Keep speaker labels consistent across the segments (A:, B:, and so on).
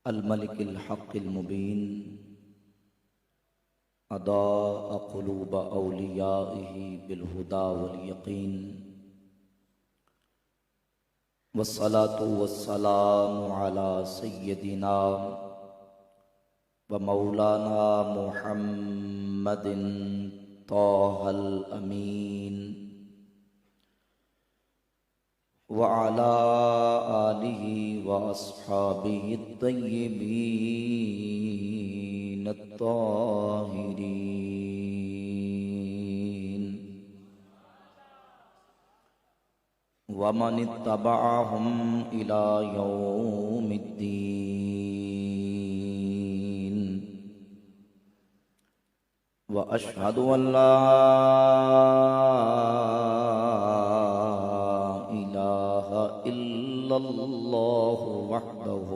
A: الملك الحق المبين أضاء قلوب أوليائه بالهدى واليقين والصلاة والسلام على سيدنا ومولانا محمد طه الأمين وعلى آله وأصحابه الطيبين الطاهرين ومن اتبعهم إلى يوم الدين وأشهد أن لا إله إلا الله وحده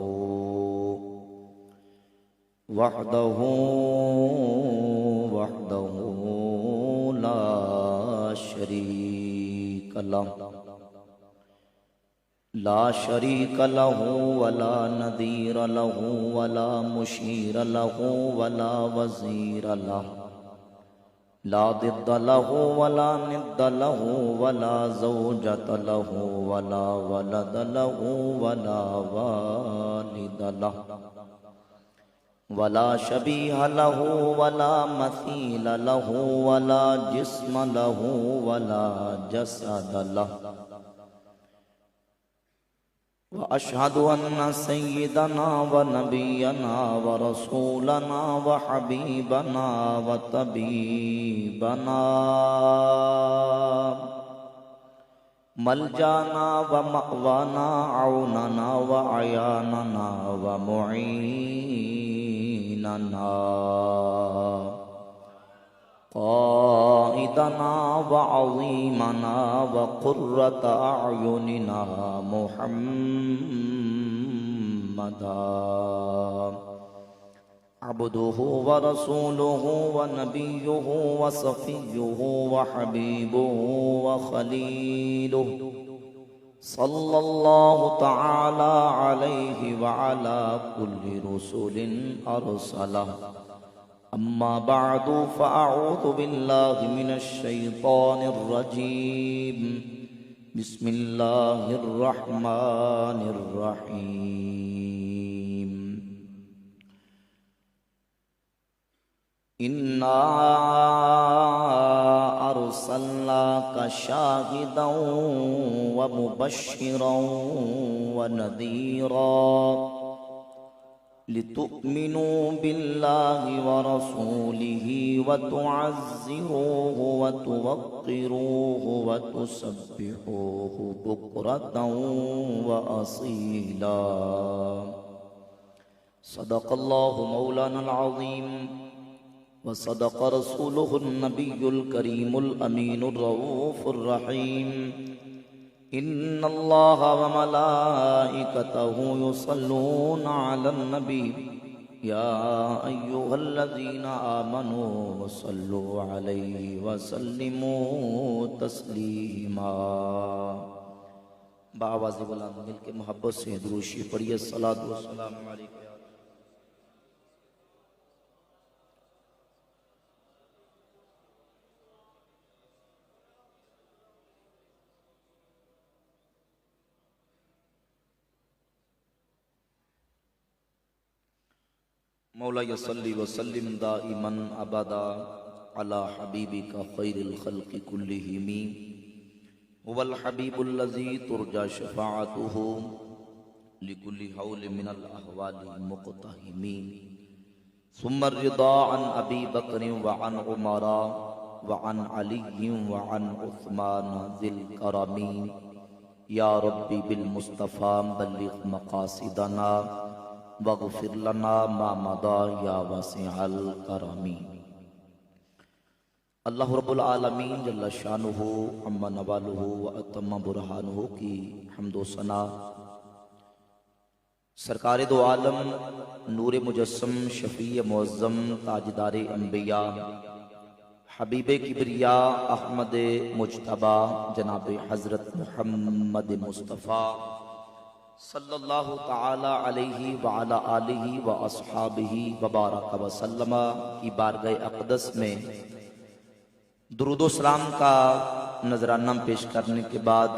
A: لا شريك له ولا نذير له ولا مشير له ولا وزير له لا ضد له ولا ند له ولا زوجة له ولا ولد له ولا والد له ولا شبيه له ولا مثيل له ولا جسم له ولا جسد له وأشهد أن سيدنا ونبينا ورسولنا وحبيبنا وطبيبنا ملجانا ومأوانا عوننا وعياننا ومعيننا قائدنا وعظيمنا وقرة أعيننا محمدا عبده ورسوله ونبيه وصفيه وحبيبه وخليله صلى الله تعالى عليه وعلى كل رسول أرسله أما بعد فأعوذ بالله من الشيطان الرجيم بسم الله الرحمن الرحيم إنا أرسلناك شاهدا ومبشرا ونذيرا لتؤمنوا بالله ورسوله وتعزروه وتوقروه وتسبحوه بكرة وأصيلا صدق الله مولانا العظيم وصدق رسوله النبي الكريم الأمين الرؤوف الرحيم إن الله وملائكته يصلون على النبي يا أيها الذين آمنوا صلوا عليه وسلموا تسليما بآواز بلند مل کے محبت سے درود شریف پڑھیے الصلاۃ والسلام علیکم مولا صلی وسلم دائما ابدا على حبیبک خیر الخلق كلهم هو الحبیب الذی ترجى شفاعته لكل حول من الاحوال مقتحم ثم الرضا عن ابی بکر وعن عمر وعن علی وعن عثمان ذی الکرم یا ربی بالمصطفى بلغ مقاصدنا واغفر لنا ما مضى یا واسع الکرم اللہ رب العالمین جل شانہ عم نوالہ واتم برہانہ کی حمد و ثنا سرکار دو عالم نور مجسم شفیع معظم تاجدار انبیاء حبیب کبریاء احمد مجتبی جناب حضرت محمد مصطفیٰ صلی اللہ تعالی علیہ وعلی آلہ و اصحابہ وبارک وسلم کی بارگاہ اقدس میں درود و سلام کا نذرانہ پیش کرنے کے بعد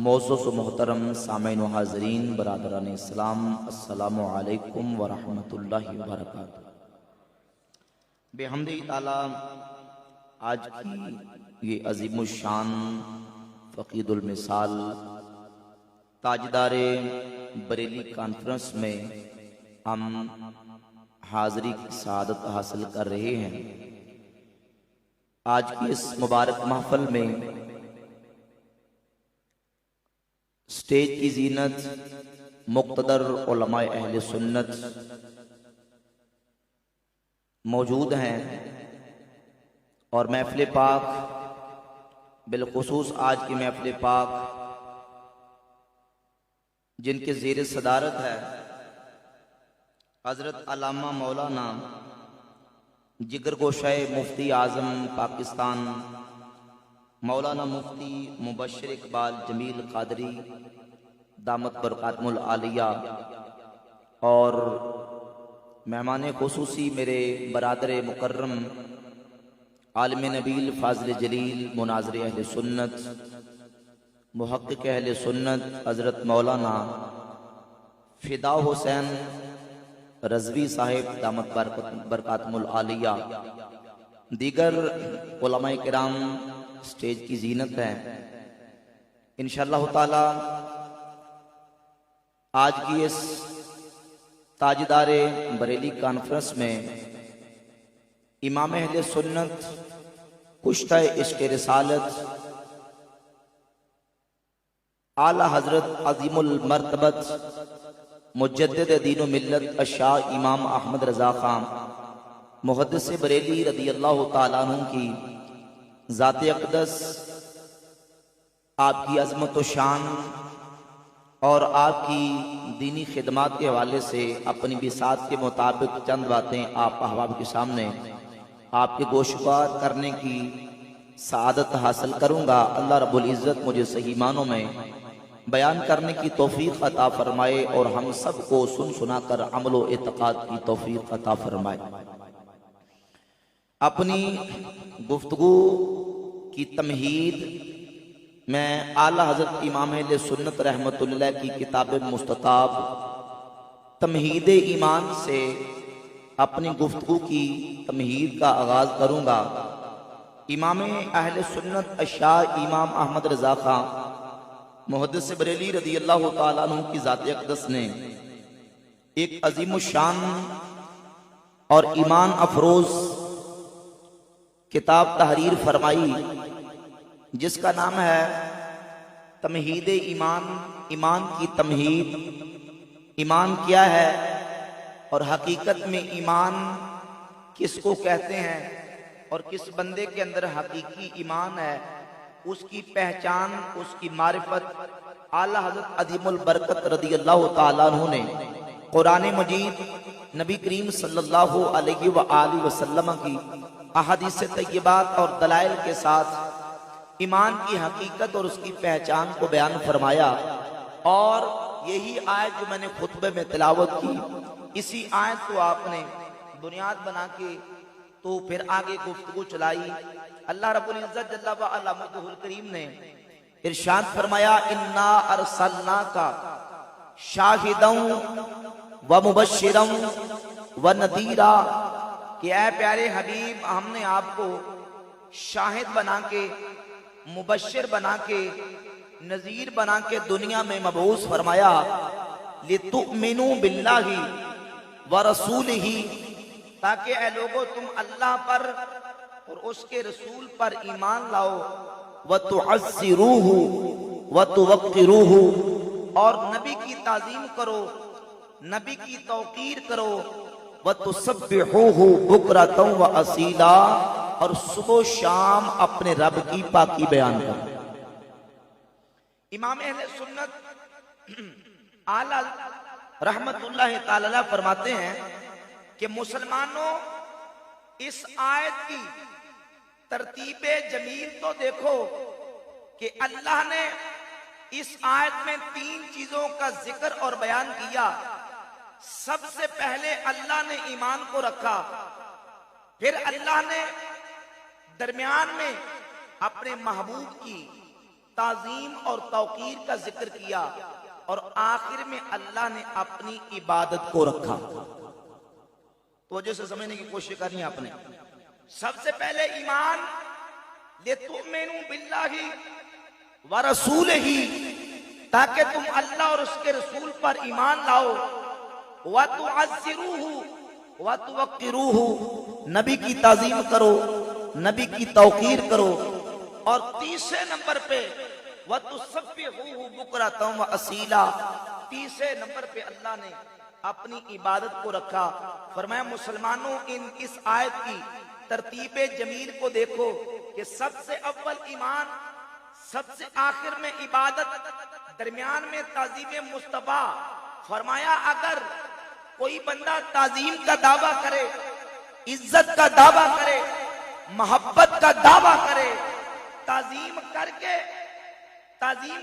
A: معزز و محترم سامعین و حاضرین برادران اسلام، السلام علیکم ورحمۃ اللہ وبرکاتہ۔ بحمد تعالی آج کی یہ عظیم الشان فقید المثال تاجدار بریلی کانفرنس میں ہم حاضری کی سعادت حاصل کر رہے ہیں۔ آج کی اس مبارک محفل میں سٹیج کی زینت مقتدر علماء اہل سنت موجود ہیں، اور محفل پاک بالخصوص آج کی محفل پاک جن کے زیر صدارت ہے حضرت علامہ مولانا جگر گوشہ مفتی اعظم پاکستان مولانا مفتی مبشر اقبال جمیل قادری دامت برکاتہم العالیہ، اور مہمان خصوصی میرے برادر مکرم عالم نبیل فاضل جلیل مناظر اہل سنت محقق اہل سنت حضرت مولانا فدا حسین رضوی صاحب دامت برکاتہم العالیہ، دیگر علماء کرام سٹیج کی زینت ہیں۔ انشاءاللہ تعالی آج کی اس تاجدار بریلی کانفرنس میں امام اہل سنت کشتہ عشق رسالت اعلی حضرت عظیم المرتبت مجدد دین و ملت الشاہ امام احمد رضا خان محدث بریلی رضی اللہ تعالیٰ عنہ کی ذات اقدس، آپ کی عظمت و شان اور آپ کی دینی خدمات کے حوالے سے اپنی بساط کے مطابق چند باتیں آپ احباب کے سامنے آپ کے گوشگار کرنے کی سعادت حاصل کروں گا۔ اللہ رب العزت مجھے صحیح معنوں میں بیان کرنے کی توفیق عطا فرمائے، اور ہم سب کو سن سنا کر عمل و اعتقاد کی توفیق عطا فرمائے۔ اپنی گفتگو کی تمہید میں اعلی حضرت امام اہل سنت رحمۃ اللہ کی کتاب مستطاب تمہید ایمان سے اپنی گفتگو کی تمہید کا آغاز کروں گا۔ امام اہل سنت الشاہ امام احمد رضا خان محدث بریلی رضی اللہ تعالیٰ عنہ کی ذات اقدس نے ایک عظیم الشان اور ایمان افروز کتاب تحریر فرمائی، جس کا نام ہے تمہید ایمان، ایمان کی تمہید۔ ایمان کیا ہے اور حقیقت میں ایمان کس کو کہتے ہیں، اور کس بندے کے اندر حقیقی ایمان ہے، اس کی پہچان، اس کی معرفت اعلی حضرت عظیم البرکت رضی اللہ تعالیٰ عنہ نے قرآن مجید نبی کریم صلی اللہ علیہ وآلہ وسلم کی احادیث طیبات اور دلائل کے ساتھ ایمان کی حقیقت اور اس کی پہچان کو بیان فرمایا۔ اور یہی آیت جو میں نے خطبے میں تلاوت کی، اسی آیت کو آپ نے بنیاد بنا کے تو پھر آگے گفتگو چلائی۔ اللہ رب العزت جل وعلا مجدہ الکریم نے ارشاد فرمایا، انا ارسلناک شاہدا ومبشرا ونذیرا، کہ اے پیارے حبیب، ہم نے آپ کو شاہد بنا کے، مبشر بنا کے، نذیر بنا کے دنیا میں مبعوث فرمایا، لتؤمنوا باللہ ورسولہ، تاکہ اے لوگو تم اللہ پر اور اس کے رسول پر ایمان لاؤ، وَتُعَزِّرُوهُ وَتُوَقِّرُوهُ، اور نبی کی تعظیم کرو، نبی کی توقیر کرو، وَتُسَبِّحُوهُ بُكْرَةً وَأَصِيلًا، اور صبح و شام اپنے رب کی پاکی بیان کرو۔ امام اہل سنت اعلی رحمت اللہ تعالی فرماتے ہیں کہ مسلمانوں، اس آیت کی ترتیب جمیل تو دیکھو کہ اللہ نے اس آیت میں 3 چیزوں کا ذکر اور بیان کیا۔ سب سے پہلے اللہ نے ایمان کو رکھا، پھر اللہ نے درمیان میں اپنے محبوب کی تعظیم اور توقیر کا ذکر کیا، اور آخر میں اللہ نے اپنی عبادت کو رکھا۔ توجہ سے سمجھنے کی کوشش کرنی ہے آپ نے۔ سب سے پہلے ایمان، لِتُؤْمِنُوا بِاللَّهِ وَرَسُولِهِ، تاکہ تم اللہ اور اس کے رسول پر ایمان لاؤ، وَتُعَزِّرُوهُ وَتُوَقِّرُوهُ، نبی کی تعظیم کرو، نبی کی توقیر کرو، اور تیسرے نمبر پہ وَتُسَبِّحُوهُ بُكْرَةً وَأَصِيلًا، تیسرے نمبر پہ اللہ نے اپنی عبادت کو رکھا۔ فرمایا مسلمانوں اس آیت کی ترتیب جمیل کو دیکھو کہ سب سے اول ایمان، سب سے آخر میں عبادت، درمیان میں تعظیم مصطفیٰ۔ فرمایا اگر کوئی بندہ تعظیم کا دعویٰ کرے، عزت کا دعویٰ کرے، محبت کا دعویٰ کرے، تعظیم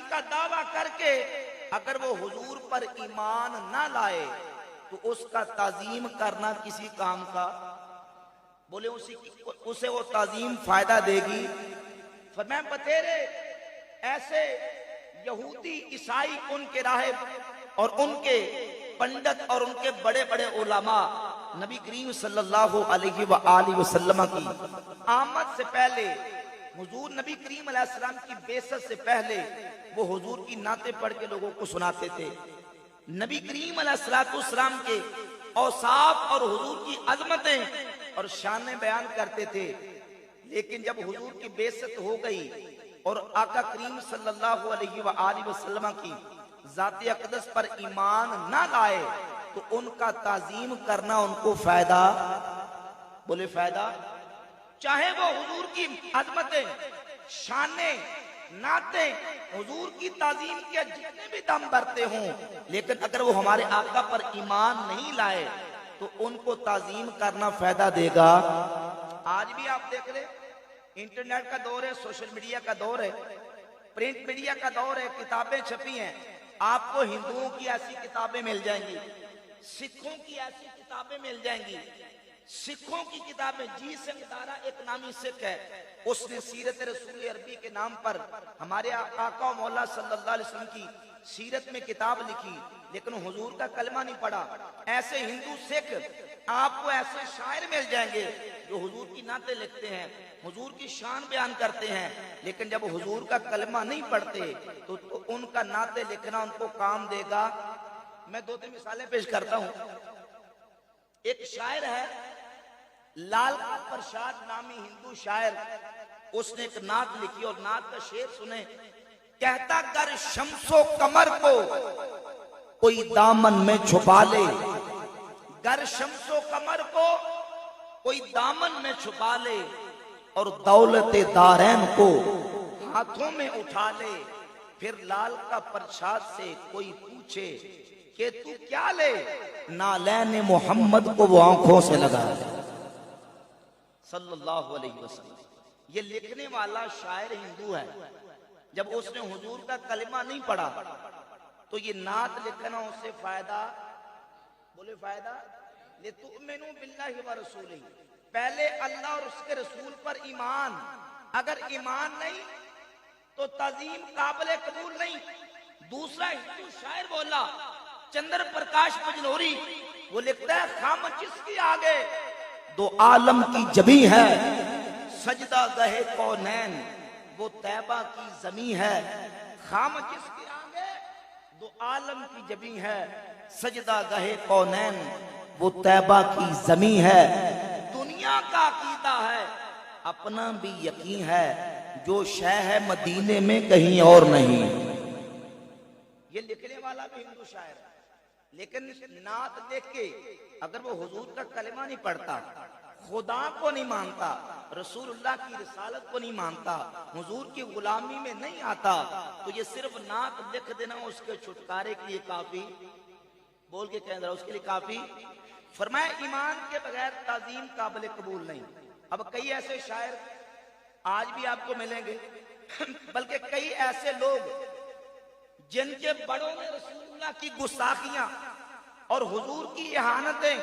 A: کا دعویٰ کر کے اگر وہ حضور پر ایمان نہ لائے تو اس کا تعظیم کرنا کسی کام کا، بولے اسے وہ تعظیم فائدہ دے گی؟ فرمایا بتیرے ایسے یہودی عیسائی، ان کے راہب اور ان کے پنڈت اور ان کے بڑے بڑے علماء نبی کریم صلی اللہ علیہ وآلہ وسلم کی آمد سے پہلے، حضور نبی کریم علیہ السلام کی بعثت سے پہلے وہ حضور کی نعتیں پڑھ کے لوگوں کو سناتے تھے، نبی کریم علیہ السلام کے اوصاف اور حضور کی عظمتیں اور شانیں بیان کرتے تھے۔ لیکن جب حضور کی بعثت ہو گئی اور آقا کریم صلی اللہ علیہ وآلہ وسلم کی ذات اقدس پر ایمان نہ لائے تو ان کا تعظیم کرنا ان کو فائدہ، بولے فائدہ، چاہے وہ حضور کی عظمتیں، شانیں، نعتیں، حضور کی تعظیم کے جتنے بھی دم بھرتے ہوں، لیکن اگر وہ ہمارے آقا پر ایمان نہیں لائے تو ان کو تعظیم کرنا فائدہ دے گا؟ آج بھی آپ دیکھ لیں، انٹرنیٹ کا دور ہے، سوشل میڈیا کا دور ہے، پرنٹ میڈیا کا دور ہے، کتابیں چھپی ہیں، آپ کو ہندوؤں کی ایسی کتابیں مل جائیں گی، سکھوں کی ایسی کتابیں مل جائیں گی، سکھوں کی کتابیں، جی سنگھ دارا ایک نامی سکھ ہے، اس نے سیرت رسول عربی کے نام پر ہمارے آقا و مولا صلی اللہ علیہ وسلم کی سیرت میں کتاب لکھی، لیکن حضور کا کلمہ نہیں پڑھا۔ ایسے ہندو سکھ آپ کو ایسے شاعر مل جائیں گے جو حضور کی نعتیں لکھتے ہیں، حضور کی شان بیان کرتے ہیں، لیکن جب حضور کا کلمہ نہیں پڑھتے تو ان کا نعتیں لکھنا ان کو کام دے گا؟ میں 2-3 مثالیں پیش کرتا ہوں۔ ایک شاعر ہے لال پرشاد نامی ہندو شاعر، اس نے ایک نعت لکھی اور نعت کا شعر سنیں۔ کہتا گر شمس و قمر کو کوئی دامن میں چھپا لے، گر شمس و قمر کو کوئی دامن میں چھپا لے، اور دولت دارین کو ہاتھوں میں اٹھا لے، پھر لال کا پرشاد سے کوئی پوچھے کہ تو کیا لے، نالین محمد کو وہ آنکھوں سے لگا لے، صلی اللہ علیہ وسلم۔ یہ لکھنے والا شاعر ہندو ہے، جب اس نے حضور کا کلمہ نہیں پڑھا تو یہ نعت لکھنا اس سے فائدہ، بولے فائدہ، لِتُؤْمِنُوا بِاللَّهِ وَرَسُولِهِ، پہلے اللہ اور اس کے رسول پر ایمان، اگر ایمان نہیں تو تعظیم قابل قبول نہیں۔ دوسرا ہندو شاعر بولا چندر پرکاش بجنوری، وہ لکھتا ہے خام جس کی آگے دو عالم کی جبیں ہے، سجدہ گہے کونین وہ طیبہ کی زمین ہے، خام جس کے آگے دو عالم کی جبیں ہے، سجدہ گہے کونین وہ طیبہ کی زمین ہے۔ دنیا کا عقیدہ ہے، اپنا بھی یقین ہے، جو شے ہے مدینے میں کہیں اور نہیں۔ یہ لکھنے والا بھی ہندو شاعر ہے، لیکن نعت لکھ کے اگر وہ حضور کا کلمہ نہیں پڑھتا، خدا کو نہیں مانتا، رسول اللہ کی رسالت کو نہیں مانتا، حضور کی غلامی میں نہیں آتا، تو یہ صرف نعت لکھ دینا اس کے چھٹکارے کے لیے کافی، بول کے کہہ رہا اس کے لیے کافی۔ فرمایا ایمان کے بغیر تعظیم قابل قبول نہیں۔ اب کئی ایسے شاعر آج بھی آپ کو ملیں گے، بلکہ کئی ایسے لوگ جن کے بڑوں نے رسول اللہ کی گستاخیاں اور حضور کی اہانتیں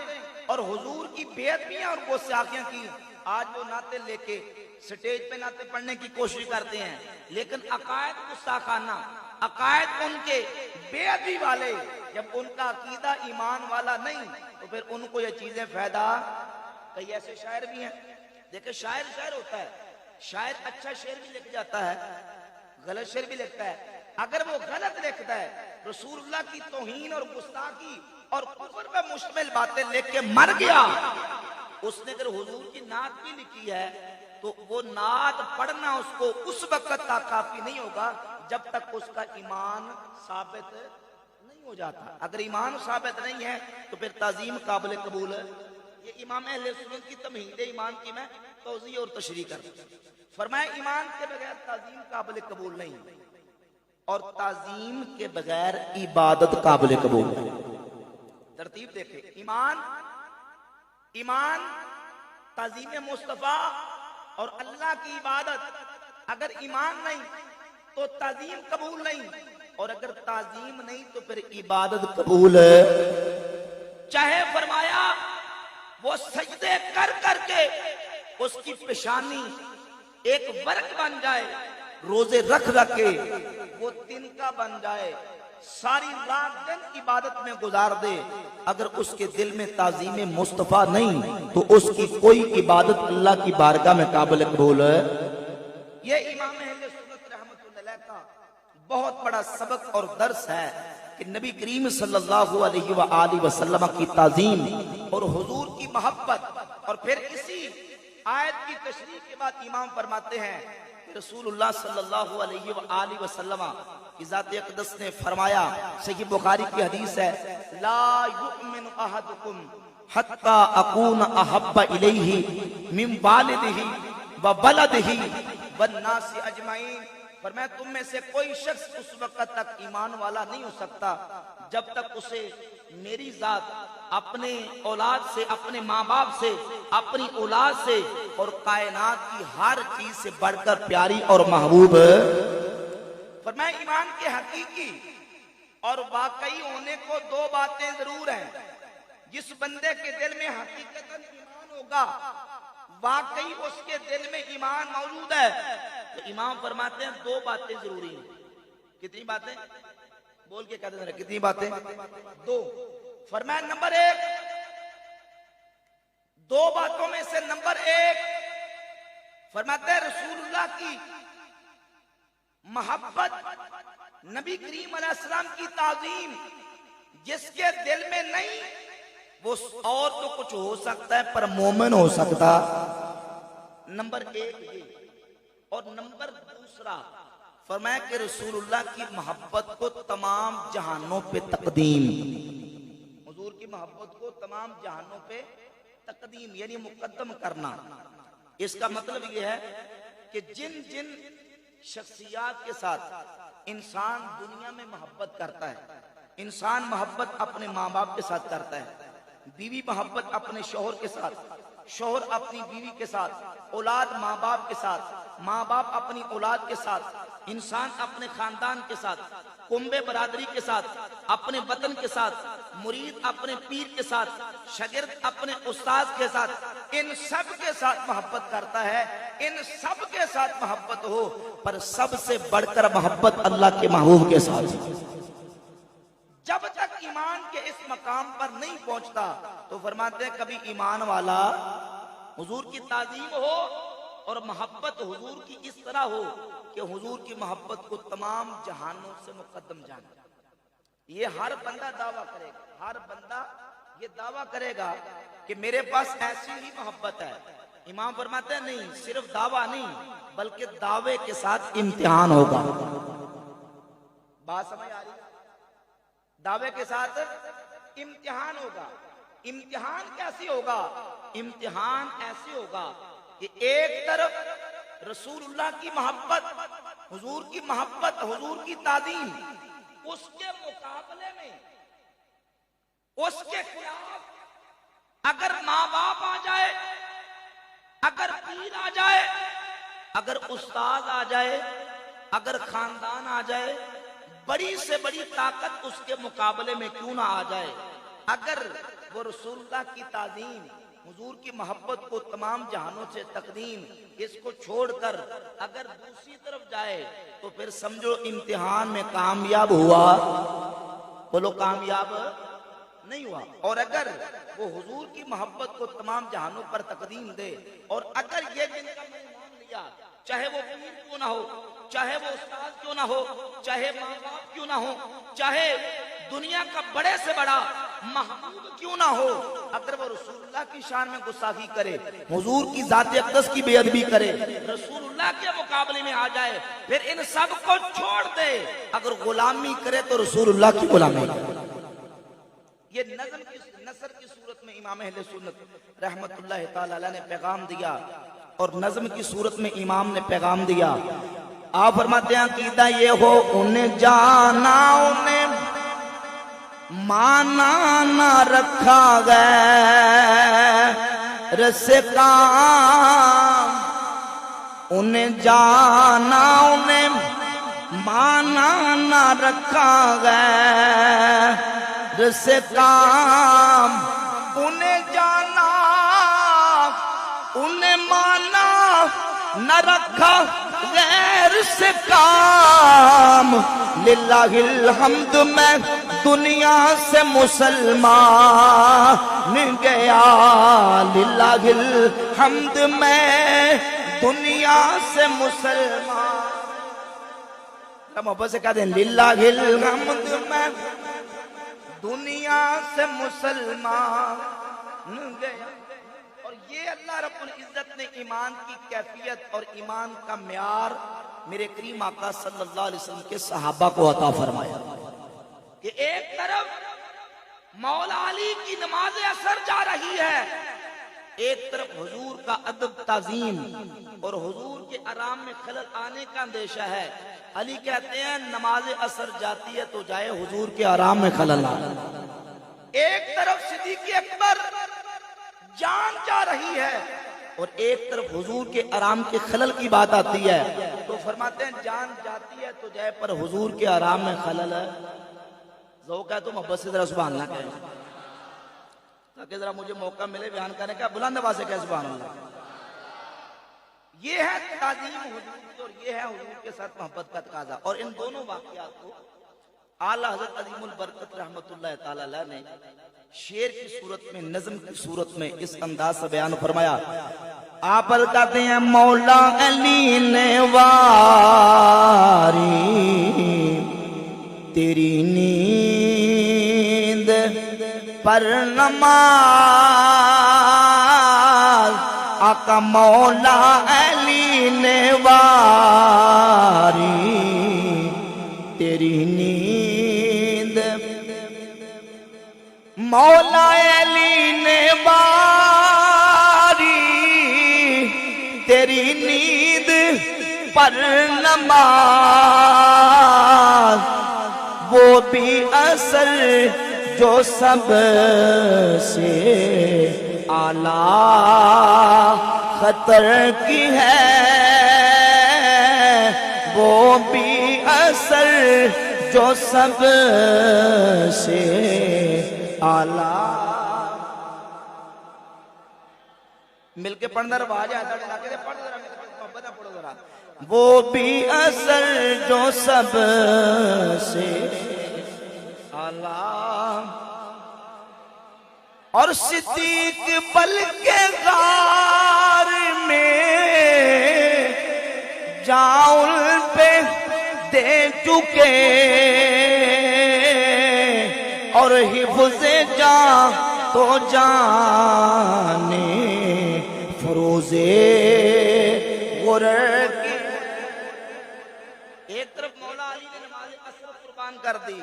A: اور حضور کی بے ادبیاں اور گستاخیاں کی، آج وہ نعتیں لے کے سٹیج پہ نعتیں پڑھنے کی کوشش کرتے ہیں، لیکن عقائد گستاخانہ، عقائد ان کے بے ادبی والے، جب ان کا عقیدہ ایمان والا نہیں تو پھر ان کو یہ چیزیں فائدہ۔ کئی ایسے شاعر بھی ہیں، دیکھیں شاعر ہوتا ہے، شاعر اچھا شعر بھی لکھ جاتا ہے، غلط شعر بھی لکھتا ہے، اگر وہ غلط لکھتا ہے رسول اللہ کی توہین اور گستاخی اور کفر پہ مشتمل باتیں لکھ کے مر گیا، اس نے اگر حضور کی نعت بھی لکھی ہے تو وہ نعت پڑھنا اس کو اس وقت تک کافی نہیں ہوگا جب تک اس کا ایمان ثابت نہیں ہو جاتا۔ اگر ایمان ثابت نہیں ہے تو پھر تعظیم قابل قبول ہے۔ یہ امام اہل سنت کی تمہید ایمان کی میں توضیح اور تشریح کرتا ہوں۔ فرمایا ایمان کے بغیر تعظیم قابل قبول نہیں، اور تعظیم کے بغیر عبادت قابل قبول نہیں۔ ترتیب دیکھیں، ایمان تعظیم مصطفیٰ اور اللہ کی عبادت، اگر ایمان نہیں تو تعظیم قبول نہیں، اور اگر تعظیم نہیں تو پھر عبادت قبول ہے۔ چاہے فرمایا وہ سجدے کر کر کے اس کی پیشانی ایک ورق بن جائے، روزے رکھ رکھ کے وہ تنکا بن جائے، ساری رات دن عبادت میں گزار دے، اگر اس کے دل میں تعظیم مصطفیٰ نہیں تو اس کی کوئی عبادت اللہ کی بارگاہ میں قابل قبول ہے۔ یہ امام اہل سنت رحمۃ اللہ علیہ کا بہت بڑا سبق اور درس ہے کہ نبی کریم صلی اللہ علیہ وآلہ وسلم کی تعظیم اور حضور کی محبت، اور پھر اسی آیت کی تشریح کے بعد امام فرماتے ہیں کہ رسول اللہ صلی اللہ علیہ وآلہ وسلم کی ذات اقدس نے فرمایا، صحیح بخاری کی حدیث ہے، لا یؤمن احدکم حتی اکون احب الیہ من والدہ وولدہ والناس اجمعین۔ فرمایا تم میں سے کوئی شخص اس وقت تک ایمان والا نہیں ہو سکتا جب تک اسے میری ذات اپنے اولاد سے، اپنے ماں باپ سے، اپنی اولاد سے اور کائنات کی ہر چیز سے بڑھ کر پیاری اور محبوب ہے۔ فرمایا ایمان کے حقیقی اور واقعی ہونے کو دو باتیں ضرور ہیں۔ جس بندے کے دل میں حقیقتاً ایمان ہوگا، واقعی اس کے دل میں ایمان موجود ہے، تو امام فرماتے ہیں دو باتیں ضروری ہیں۔ کتنی باتیں؟ بول کے کہتے ہیں کتنی باتیں؟ دو۔ فرمایا نمبر ایک، دو باتوں میں سے نمبر ایک فرماتے ہیں رسول اللہ کی محبت، نبی کریم علیہ السلام کی تعظیم، جس کے دل میں نہیں وہ اور تو کچھ ہو سکتا ہے پر مومن ہو سکتا۔ نمبر ایک یہ، اور نمبر دوسرا فرمایا کہ رسول اللہ کی محبت کو تمام جہانوں پہ تقدیم، حضور کی محبت کو تمام جہانوں پہ تقدیم یعنی مقدم کرنا۔ اس کا مطلب یہ ہے کہ جن جن شخصیات کے ساتھ انسان دنیا میں محبت کرتا ہے، انسان محبت اپنے ماں باپ کے ساتھ کرتا ہے، بیوی محبت اپنے شوہر کے ساتھ، شوہر اپنی بیوی کے ساتھ، اولاد ماں باپ کے ساتھ، ماں باپ اپنی اولاد کے ساتھ، انسان اپنے خاندان کے ساتھ، کنبے برادری کے ساتھ، اپنے وطن کے ساتھ، مرید اپنے پیر کے ساتھ، شاگرد اپنے استاد کے ساتھ، ان سب کے ساتھ محبت کرتا ہے۔ ان سب کے ساتھ محبت ہو، پر سب سے بڑھ کر محبت اللہ کے محبوب کے ساتھ۔ جب تک ایمان کے اس مقام پر نہیں پہنچتا تو فرماتے ہیں کبھی ایمان والا حضور کی تعظیم ہو اور محبت حضور کی اس طرح ہو کہ حضور کی محبت کو تمام جہانوں سے مقدم جانا۔ یہ ہر بندہ دعویٰ کرے گا، ہر بندہ یہ دعویٰ کرے گا کہ میرے پاس ایسی ہی محبت ہے۔ امام فرماتے ہیں نہیں، صرف دعویٰ نہیں بلکہ دعوے کے ساتھ امتحان ہوگا۔ بات سمجھ آ رہی ہے؟ دعوے کے ساتھ امتحان ہوگا۔ امتحان کیسی ہوگا؟ امتحان ایسی ہوگا کہ ایک طرف رسول اللہ کی محبت، حضور کی محبت، حضور کی تعظیم، اس کے مقابلے میں اس کے خلاف اگر ماں باپ آ جائے، اگر پیر آ جائے، اگر استاد آ جائے، اگر خاندان آ جائے، بڑی سے بڑی طاقت اس کے مقابلے میں کیوں نہ آ جائے، اگر وہ رسول اللہ کی تعظیم، حضور کی محبت کو تمام جہانوں سے تقدیم، اس کو چھوڑ کر اگر دوسری طرف جائے تو پھر سمجھو امتحان میں کامیاب ہوا، بولو کامیاب نہیں ہوا۔ اور اگر وہ حضور کی محبت کو تمام جہانوں پر تقدیم دے، اور اگر یہ جن کا میں نے نام لیا، چاہے وہ پیر کیوں نہ ہو، چاہے وہ استاد کیوں نہ ہو، چاہے ماں باپ کیوں نہ ہو، چاہے دنیا کا بڑے سے بڑا محبوب کیوں نہ ہو، اگر وہ رسول اللہ کی شان میں گستاخی کرے، حضور کی ذات اقدس کی بے ادبی کرے، رسول اللہ کے مقابلے میں آ جائے، پھر ان سب کو چھوڑ دے، اگر غلامی کرے تو رسول اللہ کی غلامی کرے۔ یہ نظم کی نثر کی صورت میں امام اہل سنت رحمت اللہ تعالی علیہ نے پیغام دیا، اور نظم کی صورت میں امام نے پیغام دیا۔ آپ فرماتے ہیں عقیدہ یہ ہو انہیں جانا انہیں مانا نہ رکھا غیر سے کام، انہیں جانا انہیں مانا نہ رکھا غیر سے کام، انہیں جانا انہیں مانا نہ رکھا غیر سے کام، للہ الحمد میں دنیا سے مسلمان گیا، للہ الحمد میں دنیا سے مسلمان، محبت سے کہہ دیں للہ الحمد میں دنیا سے مسلمان گیا۔ اور یہ اللہ رب العزت نے ایمان کی کیفیت اور ایمان کا معیار میرے کریم آقا صلی اللہ علیہ وسلم کے صحابہ کو عطا فرمایا کہ ایک طرف مولا علی کی نماز اثر جا رہی ہے، ایک طرف حضور کا ادب تعظیم اور حضور کے آرام میں خلل آنے کا اندیشہ ہے۔ علی کہتے ہیں نماز اثر جاتی ہے تو جائے، حضور کے آرام میں خلل آنے۔ ایک طرف صدیق اکبر جان جا رہی ہے اور ایک طرف حضور کے آرام کے خلل کی بات آتی ہے، تو فرماتے ہیں جان جاتی ہے تو جائے پر حضور کے آرام میں خلل ہے۔ ذوق ہے تو محبت سے ذرا سبحان اللہ کہیں، تاکہ ذرا مجھے موقع ملے بیان کرنے کا، بلند آواز سے کہے سبحان اللہ۔ یہ ہے تعظیم حضور کی اور یہ ہے حضور کے ساتھ محبت کا تقاضا۔ اور ان دونوں واقعات کو اعلیٰ حضرت عظیم البرکت رحمت اللہ تعالی علیہ نے شعر کی صورت میں، نظم کی صورت میں اس انداز سے بیان فرمایا۔ آپ کہتے ہیں مولا علی نے واری تیری نیند پر نماز، آقا مولا علی نے واری تیری نیند، مولا علی نے واری تیری نیند پر نماز، وہ بھی اثر جو سب سے اعلیٰ خطر کی ہے، وہ بھی اثر جو سب سے اعلیٰ۔ مل کے پڑھنا رواج ہے، پڑھو ذرا۔ وہ بھی اثر جو سب سے اعلیٰ، اور صدیق بل کے غار میں جاؤں پہ دے چکے، اور حفظ جاں تو جانے فروزے غرر کی۔ ایک طرف مولا علی نے نماز اثر قربان کر دی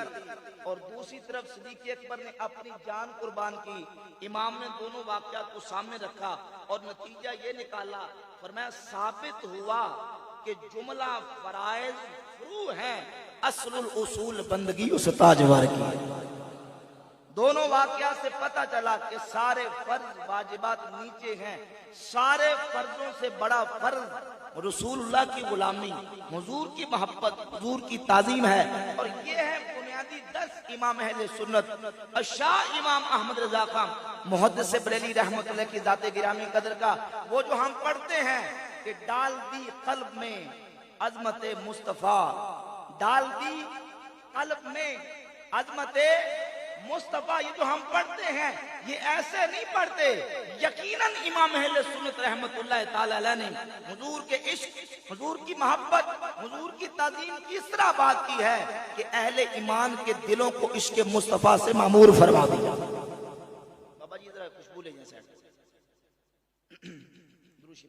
A: اور دوسری طرف صدیق اکبر نے اپنی جان قربان کی۔ امام نے دونوں واقعات کو سامنے رکھا اور نتیجہ یہ نکالا، فرمایا ثابت ہوا کہ جملہ فرائض فروع ہیں، اصل الاصول بندگی اس تاجور کی۔ دونوں واقعات سے پتہ چلا کہ سارے فرض واجبات نیچے ہیں، سارے فرضوں سے بڑا فرض رسول اللہ کی غلامی، حضور کی محبت، حضور کی تعظیم ہے۔ اور یہ ہے بنیادی 10 امام اہل سنت۔ شاہ امام احمد رضا خان محدث بریلوی رحمت اللہ کی ذات گرامی قدر کا وہ جو ہم پڑھتے ہیں کہ ڈال دی قلب میں عظمت مصطفیٰ، ڈال دی قلب میں عظمت مصطفیٰ، یہ جو ہم پڑھتے ہیں یہ ایسے نہیں پڑھتے۔ یقیناً امام اہل سنت رحمت اللہ تعالی علیہ نے حضور کے عشق، حضور کی محبت، حضور کی تعظیم کی اس طرح بات کی ہے کہ اہل ایمان کے دلوں کو عشق مصطفیٰ سے معمور فرما دیا۔ بابا جی ذرا خوشبو لے جائیں سیٹ دروشی۔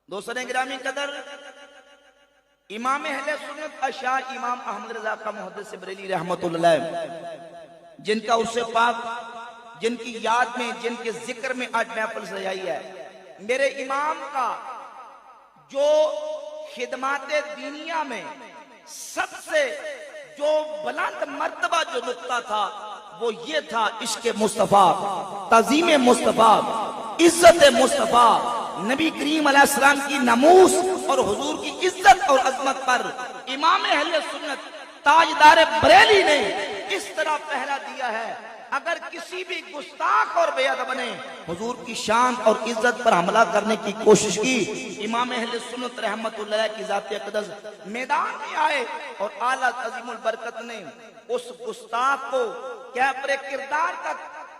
A: دوستان گرامی قدر، امام اہل سنت شاہ امام احمد رضا کا محدث بریلوی رحمت اللہ، جن کا اس سے پاک، جن کی یاد میں، جن کے ذکر میں آج محفل سجائی ہے، میرے امام کا جو خدمات دینیا میں سب سے جو بلند مرتبہ جو نقطہ تھا وہ یہ تھا عشق مصطفیٰ، تعظیم مصطفیٰ، عزت مصطفیٰ، نبی کریم علیہ السلام کی ناموس اور حضور کی عزت اور عظمت پر امام اہل سنت تاجدار بریلی نے اس طرح پہرا دیا ہے۔ اگر کسی بھی گستاخ اور بے ادب نے حضور کی شان اور عزت پر حملہ کرنے کی کوشش کی، امام اہل سنت رحمت اللہ کی ذات اقدس میدان میں آئے اور اعلیٰ عظیم البرکت نے اس گستاخ کو کیا پر کردار تک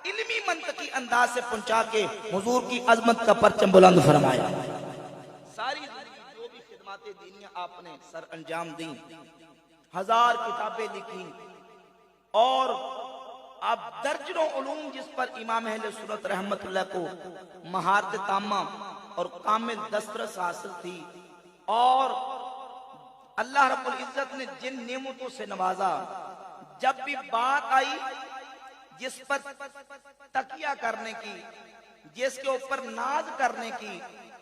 A: علمی منطقی انداز سے پہنچا کے حضور کی عظمت کا پرچم بلند فرمایا۔ ساری زندگی جو بھی خدمات دینی آپ نے سر انجام دی، 1000 کتابیں لکھی اور اب درجنوں علوم جس پر امام اہل سنت رحمت اللہ کو مہارت تامہ اور کامل دسترس حاصل تھی، اور اللہ رب العزت نے جن نعمتوں سے نوازا، جب بھی بات آئی جس پر تکیہ کرنے کی، جس کے اوپر ناز کرنے کی،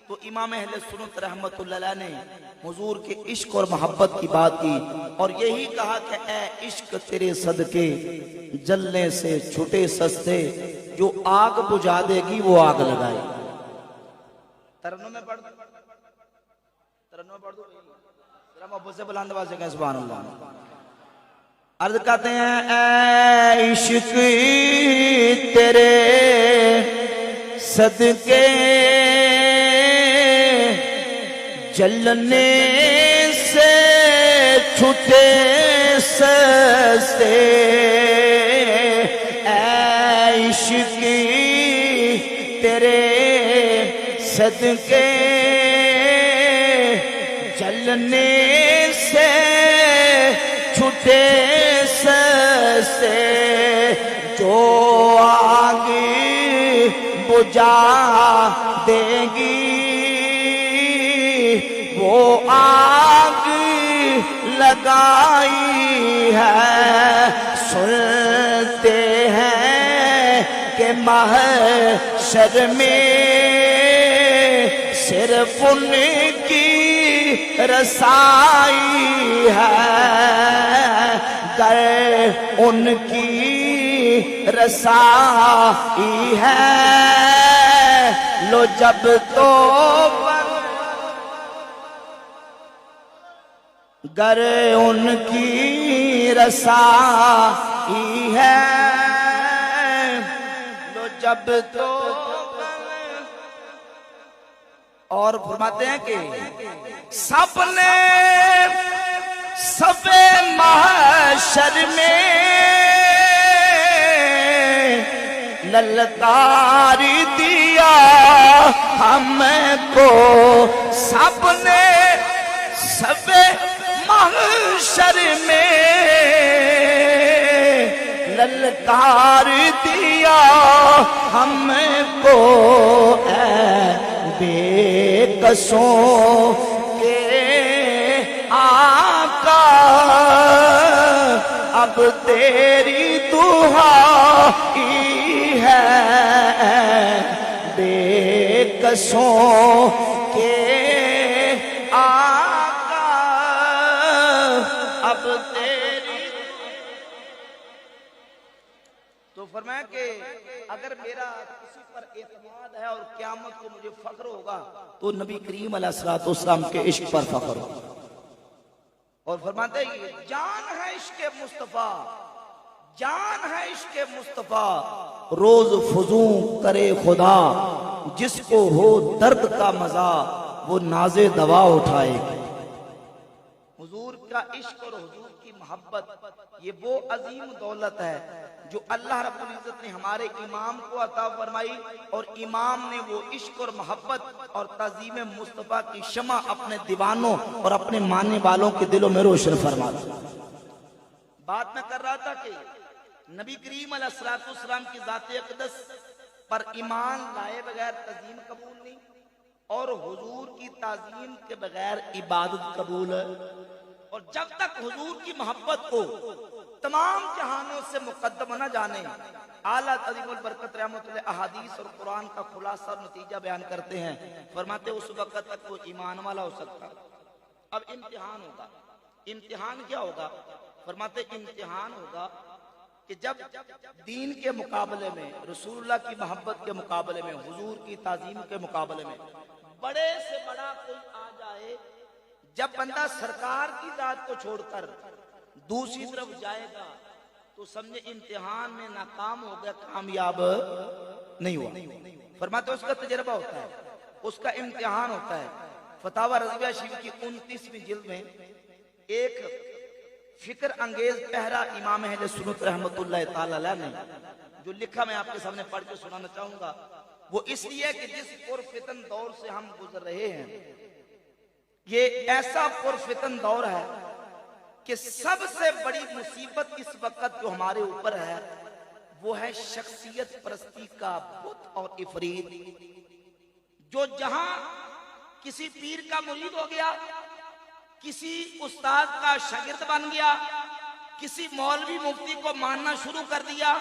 A: تو امام اہل سنت رحمت اللہ علیہ نے حضور کے عشق اور محبت کی بات کی اور یہی کہا کہ اے عشق تیرے صدقے جلنے سے چھٹے سستے، جو آگ بجھا دے گی وہ آگ لگائے۔ ترنم میں پڑھ دو، ترنم میں پڑھ دو، ذرا محبت سے بلند آواز سے کہیں سبحان اللہ۔ عرض کرتے ہیں اے عشق تیرے صدقے جلنے سے چھٹے سستے، اے عشق تیرے صدقے جلنے سے چھٹے سستے، جو آگ بجھا دے گی وہ آگ لگائی ہے۔ سنتے ہیں کہ محشر میں صرف ان کی رسائی ہے، گر ان کی رسائی ہے لو جب تو گر ان کی رسائی ہے لو جب تو، اور فرماتے ہیں کہ سب نے سب محشر میں للکار دیا ہم کو، سب نے سب محشر میں للکار دیا ہم کو، اے بے کسوں کے آقا اب تیری دعائی ہے بے کسوں کے آقا، اب تیری. تو فرمایا کہ اگر میرا کسی پر اعتماد ہے اور قیامت کو مجھے فخر ہوگا تو نبی کریم علیہ الصلوۃ والسلام کے عشق پر فخر ہوگا. اور فرماتے ہیں یہ جان ہے عشق مصطفیٰ، جان ہے عشق مصطفیٰ، روز فزوں کرے خدا، جس کو ہو درد کا مزہ وہ ناز دوا اٹھائے. حضور کا عشق اور حضور کی محبت یہ وہ عظیم دولت ہے جو اللہ رب العزت نے ہمارے امام کو عطا فرمائی، اور امام نے وہ عشق اور محبت اور تعظیم مصطفیٰ کی شمع اپنے دیوانوں اور اپنے ماننے والوں کے دلوں میں روشن فرما دی. بات میں کر رہا تھا کہ نبی کریم علیہ الصلوۃ والسلام کی ذات اقدس پر ایمان لائے بغیر تعظیم قبول نہیں، اور حضور کی تعظیم کے بغیر عبادت قبول ہے. اور جب تک حضور کی محبت کو تمام جہانوں سے مقدم نہ جانے، اعلیٰ عظیم البرکت رحمۃ اللہ احادیث اور قرآن کا خلاصہ اور نتیجہ بیان کرتے ہیں. فرماتے اس وقت تک وہ ایمان والا ہو سکتا. اب امتحان ہوگا. امتحان کیا ہوگا؟ فرماتے امتحان ہوگا کہ جب دین کے مقابلے میں، رسول اللہ کی محبت کے مقابلے میں، حضور کی تعظیم کے مقابلے میں بڑے سے بڑا کوئی آ جائے، جب بندہ سرکار کی ذات کو چھوڑ کر دوسری طرف جائے گا تو سمجھے امتحان میں ناکام ہو گیا، کامیاب نہیں ہوا. فرماتے اس کا تجربہ ہوتا ہے، اس کا امتحان ہوتا ہے. فتاوی رضویہ شریف کی 29ویں جلد میں ایک فکر انگیز پہرا امام اہل سنت رحمت اللہ تعالی علیہ نے جو لکھا میں آپ کے سامنے پڑھ کے سنانا چاہوں گا. وہ اس لیے کہ جس پرفتن دور سے ہم گزر رہے ہیں، یہ ایسا پرفتن دور ہے کہ سب سے بڑی مصیبت اس وقت جو ہمارے اوپر ہے وہ ہے شخصیت پرستی کا بت اور افریط. جو جہاں کسی پیر کا مرید ہو گیا، کسی استاد کا شاگرد بن گیا، کسی مولوی مفتی کو ماننا شروع کر دیا.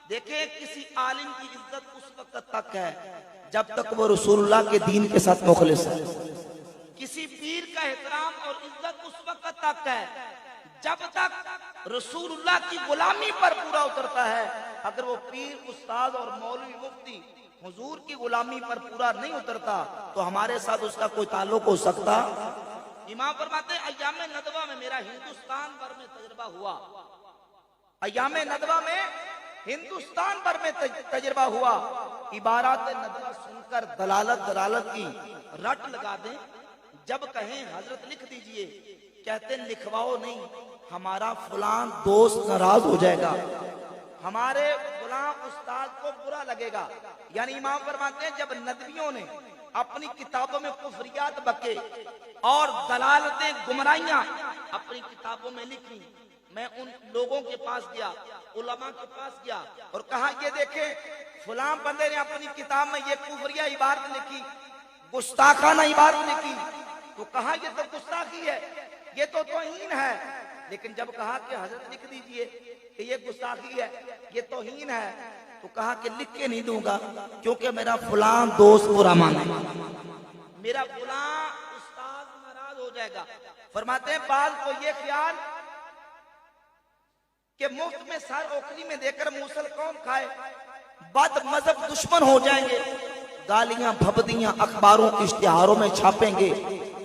A: دیکھیں کسی عالم کی عزت اس وقت تک ہے جب تک وہ رسول اللہ کے دین کے ساتھ مخلص ہے. کسی پیر کا احترام اور عزت اس وقت تک ہے جب تک رسول اللہ کی غلامی پر پورا اترتا ہے. اگر وہ پیر، استاد اور مولوی مفتی حضور کی غلامی پر پورا نہیں اترتا تو ہمارے ساتھ اس کا کوئی تعلق ہو سکتا. امام فرماتے ہیں ایام ندوہ میں میرا ہندوستان بھر میں تجربہ ہوا. ایام ندوہ میں ہندوستان بھر میں تجربہ ہوا. عبارات ندوہ سن کر دلالت کی رٹ لگا دیں. جب کہیں حضرت لکھ دیجئے، کہتے ہیں لکھواؤ نہیں، ہمارا فلان دوست ناراض ہو جائے گا، ہمارے فلان استاد کو برا لگے گا. یعنی امام فرماتے ہیں جب ندویوں نے اپنی کتابوں میں کفریات بکے اور دلالتیں، گمراہیاں اپنی کتابوں میں لکھی، میں ان لوگوں کے پاس گیا، علماء کے پاس گیا اور کہا یہ دیکھیں فلاں بندے نے اپنی کتاب میں یہ کفریہ عبارت لکھی، گستاخانہ عبارت لکھی. تو کہا یہ تو گستاخی ہے، یہ تو توہین ہے. لیکن جب کہا کہ حضرت لکھ دیجئے کہ یہ گستاخی ہے، یہ توہین ہے، تو کہا کہ لکھ کے نہیں دوں گا کیونکہ میرا فلاں دوست برا مانے، میرا فلاں استاد ناراض ہو جائے گا. فرماتے ہیں بعض کو یہ خیال کہ مفت میں سر اوکھری میں دے کر موصل کون کھائے، بد مذہب دشمن ہو جائیں گے، گالیاں بھبدیاں اخباروں اشتہاروں میں چھاپیں گے،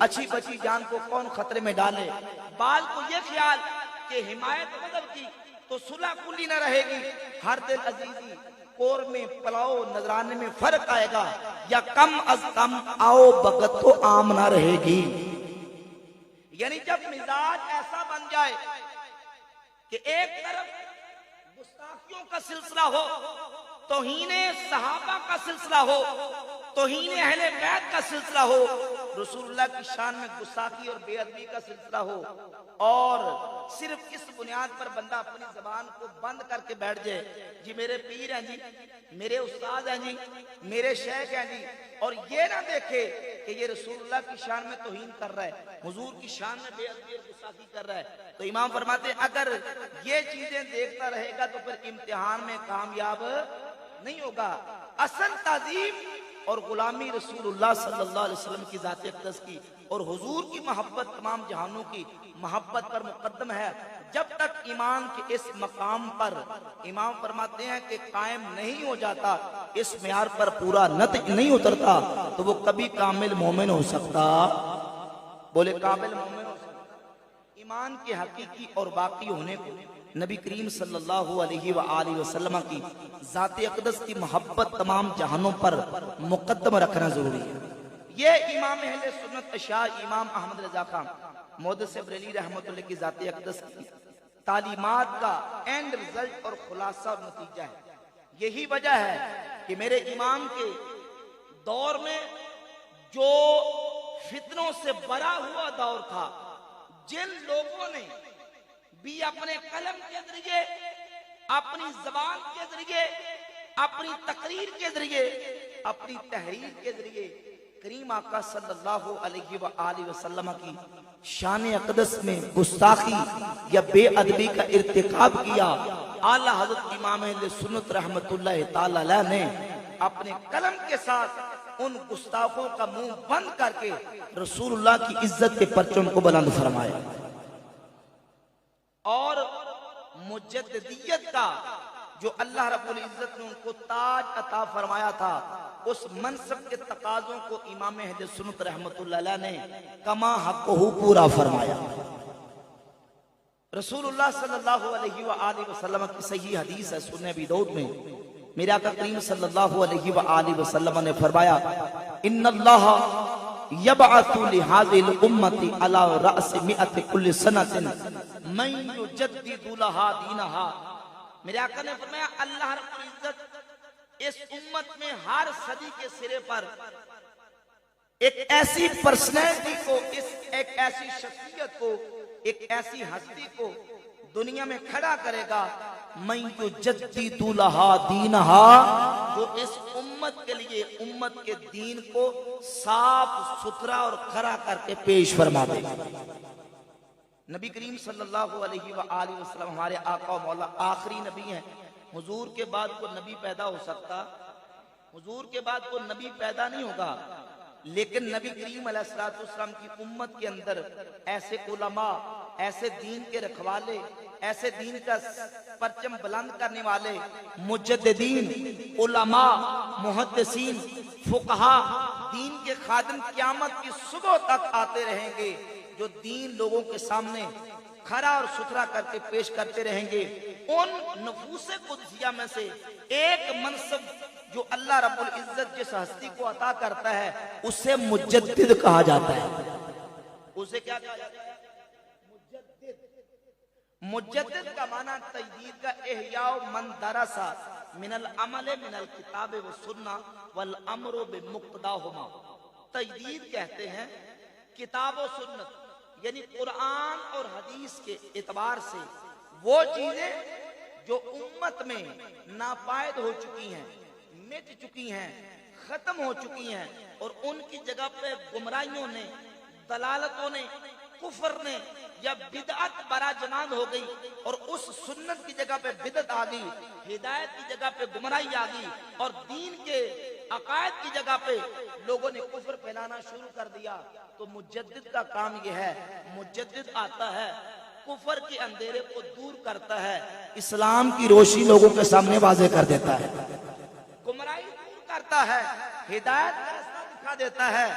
A: اچھی بچی جان کو کون خطرے میں ڈالے. بعض کو یہ خیال کہ حمایت مذہب کی تو صلح کلی نہ رہے گی، ہر دل عزیزی کور میں پلاؤ نذرانے میں فرق آئے گا، یا کم از کم آؤ بگت تو عام نہ رہے گی. یعنی جب مزاج ایسا بن جائے کہ ایک طرف گستاخیوں کا سلسلہ ہو، توہین صحابہ کا سلسلہ ہو، توہین اہل بیت کا سلسلہ ہو، رسول اللہ کی شان میں گستاخی اور بے ادبی کا سلسلہ ہو، اور صرف اس بنیاد پر بندہ اپنی زبان کو بند کر کے بیٹھ جائے، جی میرے پیر ہیں جی، میرے استاد ہیں جی، میرے شیخ ہیں جی، اور یہ نہ دیکھے کہ یہ رسول اللہ کی شان میں توہین کر رہا ہے، حضور کی شان میں بے ادبی اور گستاخی کر رہا ہے، تو امام فرماتے ہیں اگر یہ چیزیں دیکھتا رہے گا تو پھر امتحان میں کامیاب نہیں ہوگا۔ اصل تعظیم اور غلامی رسول اللہ صلی اللہ علیہ وسلم کی ذات اقدس کی اور حضور کی محبت تمام جہانوں کی محبت پر مقدم ہے۔ جب تک ایمان کے اس مقام پر امام فرماتے ہیں کہ قائم نہیں ہو جاتا، اس معیار پر پورا نتج نہیں اترتا، تو وہ کبھی کامل مومن ہو سکتا، بولے کامل مومن ہو سکتا۔ ایمان کے حقیقی اور باقی ہونے کو نبی کریم صلی اللہ علیہ وآلہ وسلم کی ذات اقدس کی محبت تمام جہانوں پر مقدم رکھنا ضروری ہے۔ یہ امام اہل سنت اشاع امام احمد رضا خان محدث بریلوی رحمۃ اللہ کی ذات اقدس کی تعلیمات کا اینڈ رزلٹ اور خلاصہ اور نتیجہ ہے۔ یہی وجہ ہے کہ میرے امام کے دور میں جو فتنوں سے بھرا ہوا دور تھا، جن لوگوں نے بھی اپنے قلم کے ذریعے، اپنی زبان کے ذریعے، اپنی تقریر کے ذریعے، اپنی تحریر کے ذریعے کریم آقا صلی اللہ علیہ وآلہ وسلم کی شان اقدس میں گستاخی یا بے ادبی کا ارتکاب کیا، اعلیٰ حضرت امام اہل سنت رحمت اللہ تعالی علیہ نے اپنے قلم کے ساتھ ان گستاخوں کا منہ بند کر کے رسول اللہ کی عزت کے پرچم کو بلند فرمایا، اور مجددیت کا جو اللہ رب العزت نے ان کو تاج عطا فرمایا تھا، اس منصب کے تقاضوں کو امام اہل سنت رحمت اللہ علیہ نے کما حقہ پورا فرمایا۔ رسول اللہ صلی اللہ علیہ وآلہ وسلم کی صحیح حدیث ہے سنن ابی داؤد میں، میرے آقا کریم صلی اللہ علیہ وآلہ وسلم نے فرمایا ان اللہ یبعث لهذه الامه على راس 100 كل سنه من يجدد لها دینها۔ میرے آقا نے فرمایا اللہ رب العزت اس امت میں ہر صدی کے سرے پر ایک ایسی پرسنالٹی کو، ایک ایسی شخصیت کو، ایک ایسی ہستی کو دنیا میں کھڑا کرے گا، من یجدد لها دینها، جو اس امت کے لیے امت کے دین کو صاف ستھرا اور کھڑا کر کے پیش فرما دے گا۔ نبی کریم صلی اللہ علیہ وآلہ وسلم ہمارے آقا و مولا آخری نبی ہیں۔ حضور کے بعد کوئی نبی پیدا ہو سکتا، حضور کے بعد کوئی نبی پیدا نہیں ہوگا، لیکن نبی کریم علیہ السلام کی امت کے اندر ایسے علماء، ایسے دین کے رکھوالے، ایسے دین کا پرچم بلند کرنے والے مجددین، علماء، محدثین، فقہا، دین کے خادم قیامت کی صبح تک آتے رہیں گے، جو دین لوگوں کے سامنے کھڑا اور ستھرا کر کے پیش کرتے رہیں گے۔ ان نفوس قدسیہ میں سے ایک منصب جو اللہ رب العزت جس ہستی کو عطا کرتا ہے اسے مجدد کہا جاتا ہے۔ اسے کیا کہا جاتا ہے؟ مجدد کا معنی تجدید کا احیاء من درسا من العمل من الکتاب والسنہ والامر بمقتضاہما۔ تجدید کہتے ہیں کتاب و سنت یعنی قرآن اور حدیث کے اعتبار سے وہ چیزیں جو امت میں ناپائد ہو چکی ہیں، مٹ چکی ہیں، ختم ہو چکی ہیں، اور ان کی جگہ پہ گمراہیوں نے، دلالتوں نے، کفر نے یا بدعت برا جنان ہو گئی، اور اس سنت کی جگہ پہ بدعت آ گئی، ہدایت کی جگہ پہ گمراہی آ گئی، اور دین کے عقائد کی جگہ پہ لوگوں نے کفر پھیلانا شروع کر دیا، تو مجدد کا کام یہ ہے، مجدد آتا ہے کفر کے اندھیرے کو دور کرتا ہے، اسلام کی روشنی لوگوں کے سامنے واضح کر دیتا ہے، گمراہی دور کرتا ہے، ہدایت کا راستہ دکھا دیتا ہے،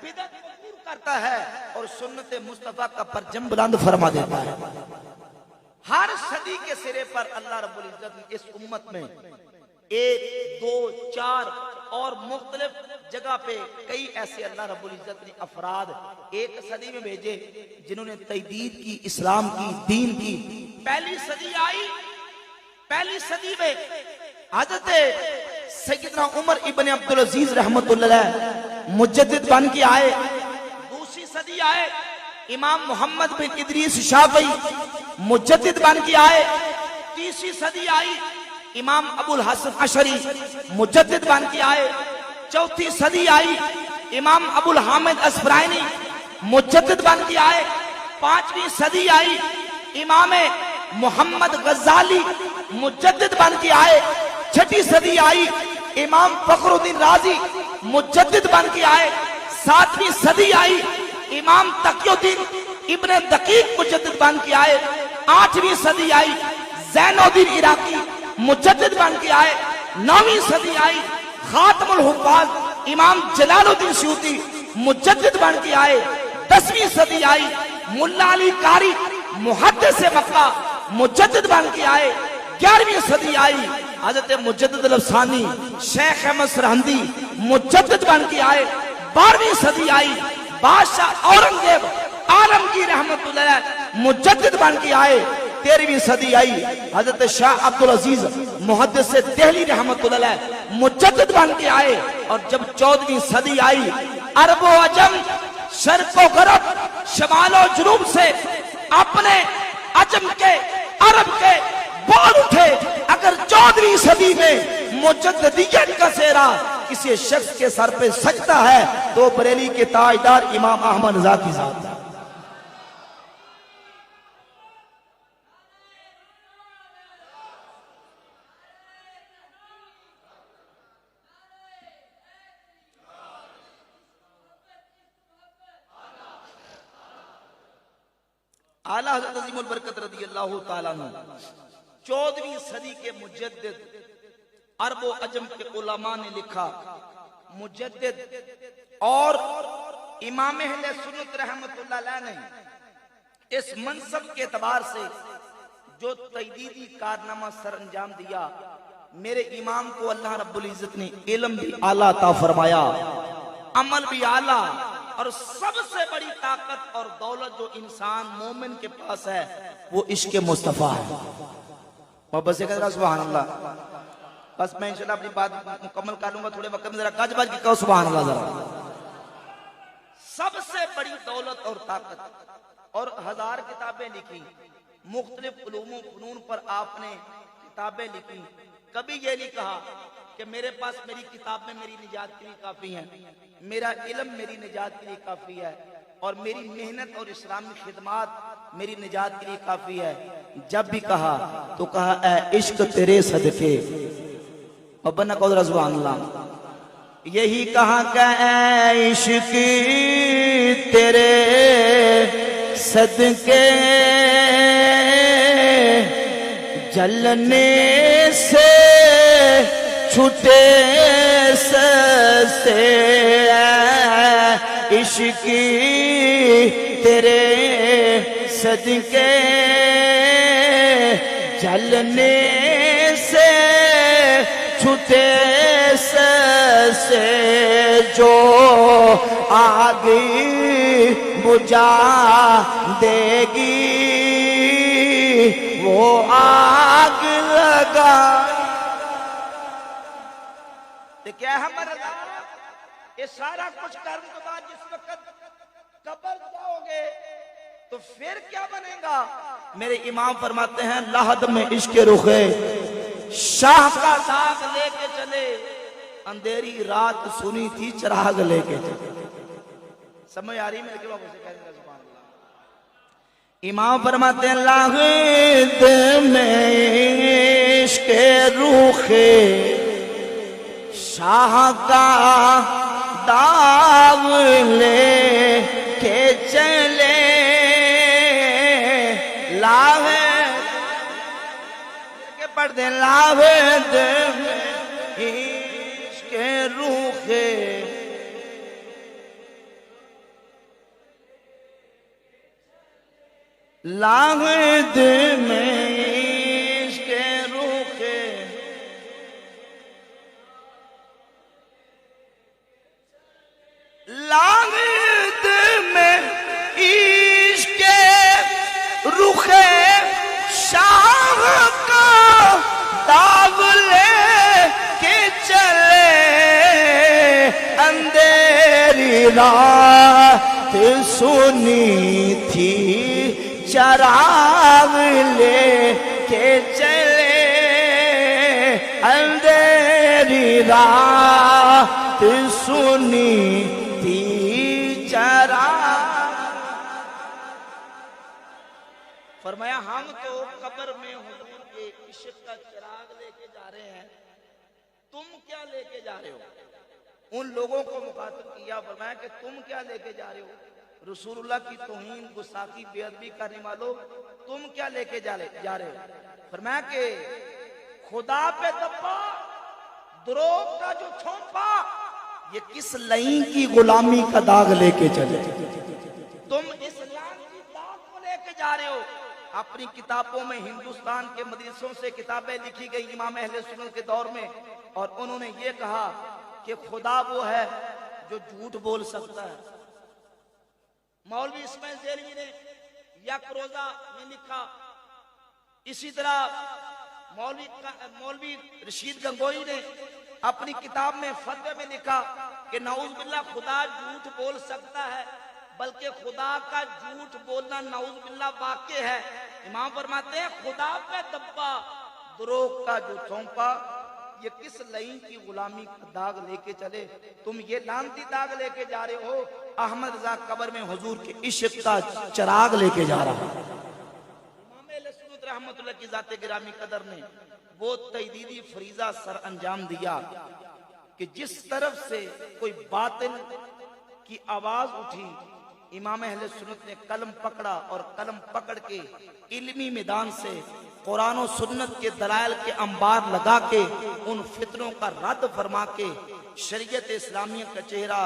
A: بدعت کو دور کرتا ہے، اور سنت مصطفیٰ کا پرچم بلند فرما دیتا ہے۔ ہر صدی کے سرے پر اللہ رب العزت نے اس امت میں 1، 2، 4 اور مختلف جگہ پہ کئی ایسے اللہ رب العزت نے افراد ایک صدی میں بھیجے جنہوں نے تجدید کی، اسلام کی، دین کی۔ پہلی صدی آئی، پہلی صدی میں حضرت سیدنا عمر ابن عبدالعزیز رحمت اللہ علیہ مجدد بن کے آئے، دوسری صدی آئے امام محمد بن ادریس شافعی مجدد بن کے آئے، تیسری صدی آئی امام ابو الحسن عشری مجدد بن کے آئے، چوتھی صدی آئی امام ابو الحامد اسفرائنی مجدد بن کے آئے، پانچویں صدی آئی امام محمد غزالی مجدد بن کے آئے، چھٹی صدی آئی امام فخر الدین رازی مجدد بن کے آئے، ساتویں صدی آئی امام تقی الدین ابن دقیق مجدد بن کے آئے، آٹھویں صدی آئی زین الدین عراقی مجدد بن کے آئے، نویں صدی آئی خاتم الحفاظ امام جلال الدین سیوطی مجدد بن کے آئے، دسویں صدی آئی ملا علی قاری محدث مکہ مجدد بن کے آئے، گیارہویں صدی آئی حضرت مجدد الافسانی شیخ احمد سرہندی مجدد بن کے آئے، بارہویں صدی آئی بادشاہ اورنگزیب عالمگیر رحمت اللہ علیہ مجدد بن کے آئے، تیرہویں صدی آئی حضرت شاہ عبدالعزیز محدث دہلی رحمت اللہ علیہ مجدد بن کے آئے، اور جب 14ویں صدی آئی عرب و عجم شرق و غرب شمال و جنوب سے اپنے عجم کے عرب کے بول اٹھے، اگر 14ویں صدی میں مجددیت کا سہرا کسی شخص کے سر پہ سجتا ہے تو بریلی کے تاجدار امام احمد رضا کی ذات ہے۔ اعلیٰ حضرت عظیم البرکت رضی اللہ تعالیٰ عنہ 14ویں صدی کے مجدد عرب و عجم کے علماء نے لکھا، مجدد اور امام اہل سنت رحمت اللہ علیہ نے اس منصب کے اعتبار سے جو تجدیدی کارنامہ سر انجام دیا، میرے امام کو اللہ رب العزت نے علم بھی اعلیٰ عطا فرمایا، عمل بھی اعلیٰ، اور سب سے بڑی طاقت اور دولت جو انسان مومن کے پاس ہے وہ عشق مصطفیٰ ہے۔ اور بس ایک ذرا سبحان اللہ، بس میں انشاءاللہ اپنی بات مکمل کر لوں گا، تھوڑے وقت میں ذرا گج بج کے کہو سبحان اللہ ذرا۔ سب سے بڑی دولت اور طاقت، اور 1000 کتابیں لکھی، مختلف علوم و فنون پر آپ نے کتابیں لکھی، کبھی یہ نہیں کہا کہ میرے پاس میری کتاب میں میری نجات کے لیے کافی ہے، میرا علم میری نجات کے لیے کافی ہے، اور میری محنت اور اسلامی خدمات میری نجات کے لیے کافی ہے۔ جب بھی کہا تو کہا اے عشق تیرے صدقے، اور بنا قدر سبحان اللہ، یہی کہا کہ اے عشق تیرے صدقے جلنے سے چھٹے سے عشق تیرے صدقے جلنے سے چھٹے سے جو آگ بجھا دے گی وہ آگ لگا۔ کیا ہے ہمارا یہ سارا کچھ کرنے کے بعد جس وقت قبر جاؤ گے تو پھر کیا بنے گا؟ میرے امام فرماتے ہیں لحد میں عشق رخے شاہ کا داغ لے کے چلے، اندھیری رات سنی تھی چراغ لے کے چلے۔ سمجھ آ رہی میرے کے بابو سے کہنے کا سبحان اللہ۔ امام فرماتے ہیں لحد میں عشق رخے شاہ کا داغ لے کے چلے، پڑھ دیں لاہد میں عشق رخے لاہد میں عشق رخے لاہد میں عشق رخے شاہ کا داغ لے کے چلے۔ رات سنی تھی چراغ لے کے چلے اندھیری رات سنی تھی چراغ. فرمایا ہم تو قبر میں حضور کے عشق کا چراغ لے کے جا رہے ہیں، تم کیا لے کے جا رہے ہو؟ ان لوگوں کو مخاطب کیا، فرمایا کہ تم کیا لے کے جا رہے ہو؟ رسول اللہ کی توہین، گستاخی، بے ادبی کرنے والوں، تم کیا لے کے جا رہے ہو؟ فرمایا کہ خدا پہ دبا، دروغ کا جو چھونپا، یہ کس لعین کی غلامی کا داغ لے کے چلے؟ تم اس لعین کی داغ کو لے کے جا رہے ہو. اپنی کتابوں میں ہندوستان کے مدرسوں سے کتابیں لکھی گئی امام اہل سنت کے دور میں، اور انہوں نے یہ کہا کہ خدا وہ ہے جو جھوٹ بول سکتا ہے. مولوی اسماعیل ذیلوی نے یک روزہ میں لکھا، اسی طرح مولوی رشید گنگوئی نے اپنی کتاب میں فتوے میں لکھا کہ نعوذ باللہ خدا جھوٹ بول سکتا ہے، بلکہ خدا کا جھوٹ بولنا نعوذ باللہ واقع ہے. امام فرماتے ہیں خدا پہ دبا، دروغ کا جو چھونپا، یہ کس لعین کی غلامی کا داغ لے کے چلے؟ تم یہ لعنتی داغ لے کے جا رہے ہو. احمد رضا قبر میں حضور کے عشق کا چراغ لے کے جا رہا ہے. امام اہل سنت رحمت اللہ کی ذات گرامی قدر نے وہ تجدیدی فریضہ سر انجام دیا کہ جس طرف سے کوئی باطل کی آواز اٹھی، امام اہل سنت نے قلم پکڑا اور قلم پکڑ کے علمی میدان سے قرآن و سنت کے دلائل کے انبار لگا کے ان فتنوں کا رد فرما کے شریعت اسلامیہ کا چہرہ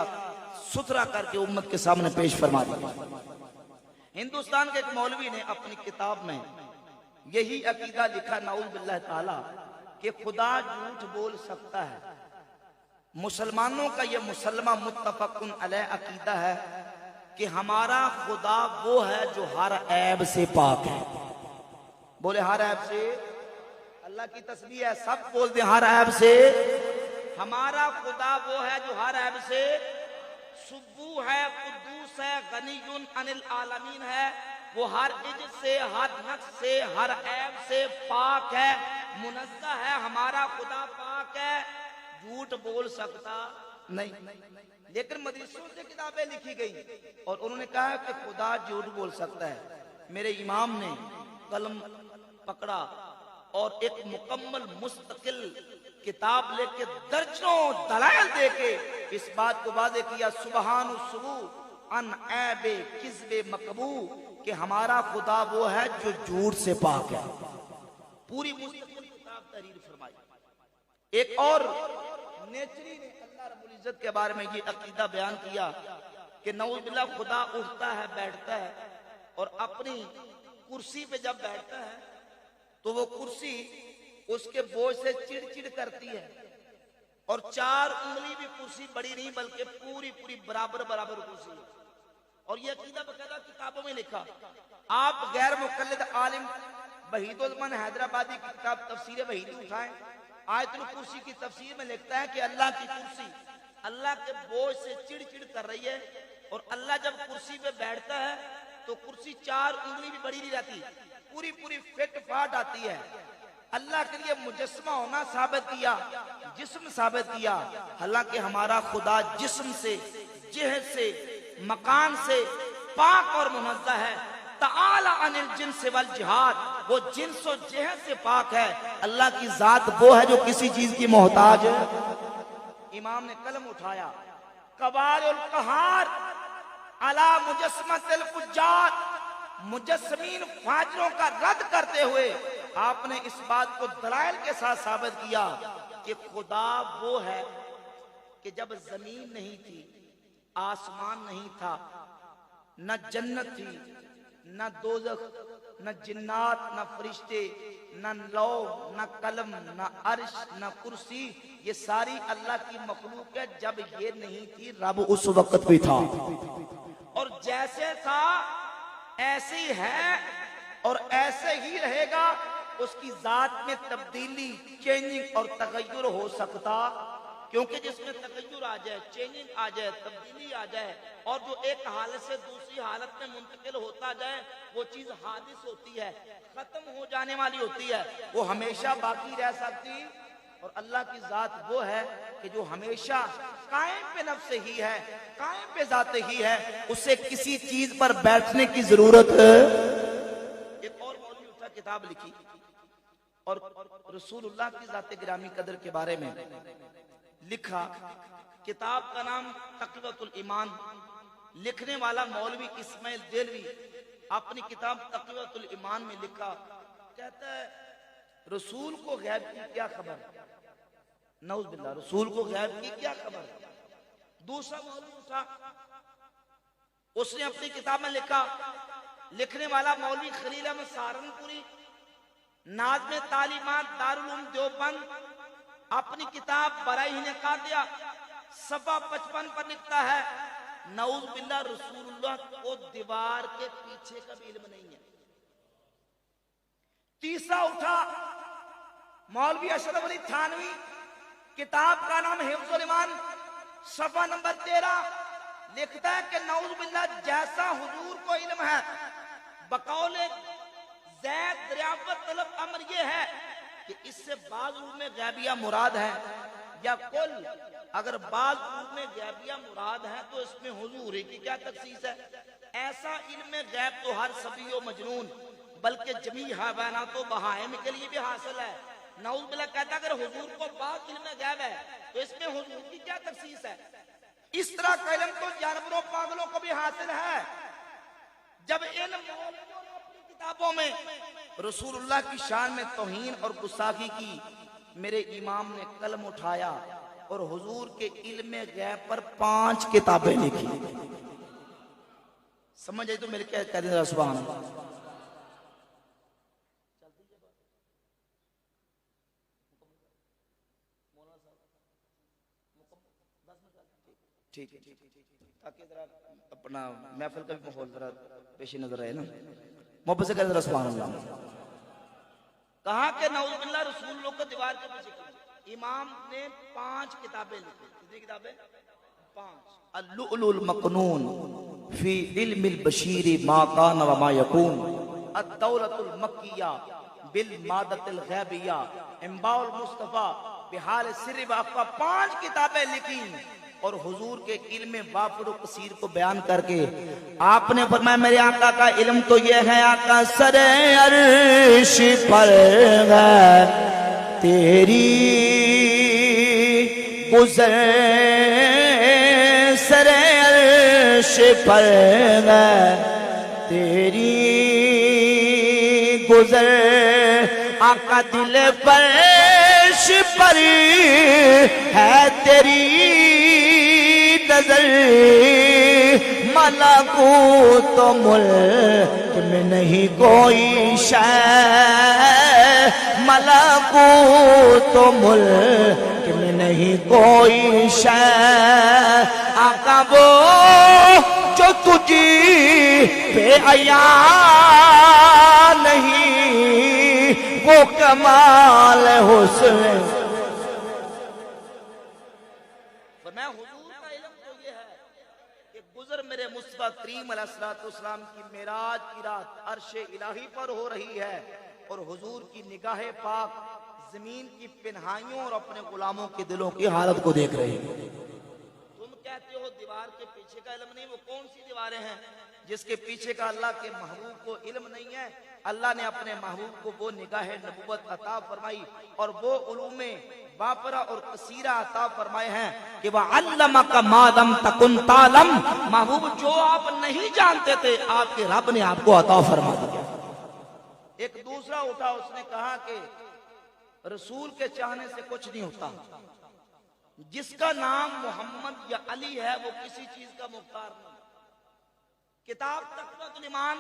A: ستھرا کر کے امت کے سامنے پیش فرما دیا. ہندوستان کے ایک مولوی نے اپنی کتاب میں یہی عقیدہ لکھا نعوذ باللہ تعالی کہ خدا جھوٹ بول سکتا ہے. مسلمانوں کا یہ مسلمہ متفق علیہ عقیدہ ہے کہ ہمارا خدا وہ ہے جو ہر عیب سے پاک ہے. بولے ہر عیب سے، اللہ کی تسبیح ہے، سب بول دیں ہر عیب سے. ہمارا خدا وہ ہے جو ہر عیب سے سبوح ہے، قدوس ہے، غنی عن العالمین ہے. وہ ہر عجز سے، ہر نقص سے، ہر عیب سے پاک ہے، منزہ ہے. ہمارا خدا پاک ہے، جھوٹ بول سکتا نہیں. لیکن مدرسوں سے کتابیں لکھی گئی اور انہوں نے کہا کہ خدا جھوٹ بول سکتا ہے. میرے امام نے قلم پکڑا اور ایک مکمل مستقل کتاب لے کے درجنوں دلائل دے کے اس بات کو واضح کیا، سبحان السبوح ان عیب کذب مقبو، کہ ہمارا خدا وہ ہے جو جھوٹ سے پاک ہے. پوری مستقل کتاب تحریر فرمائی. ایک اور نیچری نے اللہ رب العزت کے بارے میں یہ عقیدہ بیان کیا کہ نعوذ باللہ خدا اٹھتا ہے، بیٹھتا ہے، اور اپنی کرسی پہ جب بیٹھتا ہے تو وہ کرسی اس کے بوجھ سے چڑ چڑ کرتی ہے، اور 4 انگلی بھی کرسی بڑی نہیں بلکہ پوری برابر کرسی ہے. اور یہ عقیدہ باقاعدہ کتابوں میں لکھا. آپ غیر مقلد عالم وحید الزمان حیدرآبادی کی کتاب تفسیر وحیدی اٹھائیں، آیت الکرسی کی تفسیر میں لکھتا ہے کہ اللہ کی کرسی اللہ کے بوجھ سے چڑ چڑ کر رہی ہے، اور اللہ جب کرسی پہ بیٹھتا ہے تو کرسی 4 انگلی بھی بڑی نہیں رہتی، پوری فٹ فاٹ آتی ہے. اللہ کے لیے مجسمہ ہونا ثابت کیا، جسم ثابت کیا، حالانکہ ہمارا خدا جسم سے، جہت سے، مکان سے پاک اور منزہ ہے. تعالی عن الجنس والجہاد، وہ جنس و جہت سے پاک ہے. اللہ کی ذات وہ ہے جو کسی چیز کی محتاج ہے. امام نے قلم اٹھایا، قبال القہار علی مجسمت الفجار، مجسمین فاجروں کا رد کرتے ہوئے آپ نے اس بات کو دلائل کے ساتھ ثابت کیا کہ خدا وہ ہے کہ جب زمین نہیں تھی، آسمان نہیں تھا، نہ جنت تھی، نہ دوزخ، نہ جنات، نہ فرشتے، نہ لوح، نہ قلم، نہ عرش، نہ کرسی، یہ ساری اللہ کی مخلوق ہے. جب یہ نہیں تھی رب اس وقت بھی تھا، اور جیسے تھا ایسے ہی ہے اور ایسے ہی رہے گا. اس کی ذات میں تبدیلی، چینجنگ اور تغیر ہو سکتا کیونکہ جس میں تغیر آ جائے، چینجنگ آ جائے، تبدیلی آ جائے اور جو ایک حالت سے دوسری حالت میں منتقل ہوتا جائے وہ چیز حادث ہوتی ہے، ختم ہو جانے والی ہوتی ہے، وہ ہمیشہ باقی رہ سکتی۔ اور اللہ کی ذات وہ ہے کہ جو ہمیشہ قائم پہ نفس ہی ہے، قائم پہ ذات ہی ہے، اسے کسی چیز پر بیٹھنے کی ضرورت ہے۔ ایک اور مولوی اٹھا، کتاب لکھی اور رسول اللہ کی ذات گرامی قدر کے بارے میں لکھا۔ کتاب کا نام تقویۃ الایمان، لکھنے والا مولوی اسماعیل دہلوی اپنی کتاب تقویۃ الایمان میں لکھا، کہتا ہے رسول کو غیب کی کیا خبر، نعوذ باللہ، رسول کو غیب کی کیا خبر۔ دوسرا مولوی اٹھا، اس نے اپنی کتاب میں لکھا، لکھنے والا مولوی خلیل احمد سہارنپوری، ناظم تعلیمات دارالعلوم دیوبند، اپنی کتاب براہین قاطعہ صفحہ 55 پر لکھتا ہے، نعوذ باللہ رسول اللہ کو دیوار کے پیچھے کا بھی علم نہیں ہے۔ تیسرا اٹھا مولوی اشرف علی تھانوی، کتاب کا نام حفظ الایمان، صفحہ نمبر 13، لکھتا ہے کہ نعوذ باللہ جیسا حضور کو علم ہے، بقول زید دریافت طلب امر یہ ہے کہ اس سے بعض علوم غیبیہ مراد ہے یا کل، اگر بعض علوم غیبیہ مراد ہے تو اس میں حضور کی کیا تخصیص ہے۔ ایسا علم غیب تو ہر صبی و مجنون بلکہ جمیع حیوانات و بہائم کے لیے بھی حاصل ہے۔ نعوذ باللہ کہتا اگر حضور کو بعض علم غیب ہے تو اس میں حضور کی کیا تخصیص ہے۔ اس طرح کا علم تو جانوروں پاگلوں کو بھی حاصل ہے۔ جب ان مولویوں نے اپنی کتابوں میں رسول اللہ کی شان میں توہین اور گستاخی کی، میرے امام نے قلم اٹھایا اور حضور کے علم غیب پر 5 کتابیں لکھی۔ سمجھ آئی تو میرے کہہ دیں سبحان اللہ۔ ٹھیک ہے تاکہ ذرا اپنا محفل کا بھی ماحول ذرا پیش نظر رہے نا، محبت سے کہہ ذرا سبحان اللہ۔ کہا کہ نعوذ باللہ رسول لوگ کو دیوار کے پیچھے کی، امام نے 5 کتابیں لکھی۔ کتنی کتابیں؟ 5۔ اللؤلؤ المکنون فی علم البشیر ما کان وما یکون، الدولۃ المکیہ بالمادۃ الغیبیہ، انباء المصطفیٰ بحال سر و اخفیٰ، 5 کتابیں لکھی اور حضور کے علم وافر و قصیر کو بیان کر کے آپ نے فرمایا میرے آقا کا علم تو یہ ہے، آقا سر عرش پر ہے تیری گزر، سر عرش پر ہے تیری گزر، آقا دل فرش پر ہے تیری نظر، ملکوت ملک میں نہیں کوئی شے، ملکوت ملک میں نہیں کوئی شے، آقا وہ جو تجھی پہ عیاں نہیں، وہ کمال حسن۔ فرمایا حضور کا علم تو یہ ہے کہ گزر میرے مصطفیٰ کریم علیہ السلام کی معراج کی رات عرش الہی پر ہو رہی ہے اور حضور کی نگاہ پاک زمین کی پنہائیوں اور اپنے غلاموں کے دلوں کی حالت کو دیکھ رہے ہیں۔ تم کہتے ہو دیوار کے پیچھے کا علم نہیں، وہ کون سی دیواریں ہیں جس کے پیچھے کا اللہ کے محبوب کو علم نہیں ہے؟ اللہ نے اپنے محبوب کو وہ نگاہ نبوت عطا فرمائی اور وہ علوم وافرہ اور قصیرہ عطا فرمائے ہیں کہ وَعَلَّمَكَ مَا لَمْ تَكُنْ تَعْلَمْ، محبوب جو آپ نہیں جانتے تھے آپ کے رب نے آپ کو عطا فرما دیا۔ ایک دوسرا اٹھا، اس نے کہا کہ رسول کے چاہنے سے کچھ نہیں ہوتا، جس کا نام محمد یا علی ہے وہ کسی چیز کا مختار نہیں۔ کتاب تقویۃ الایمان،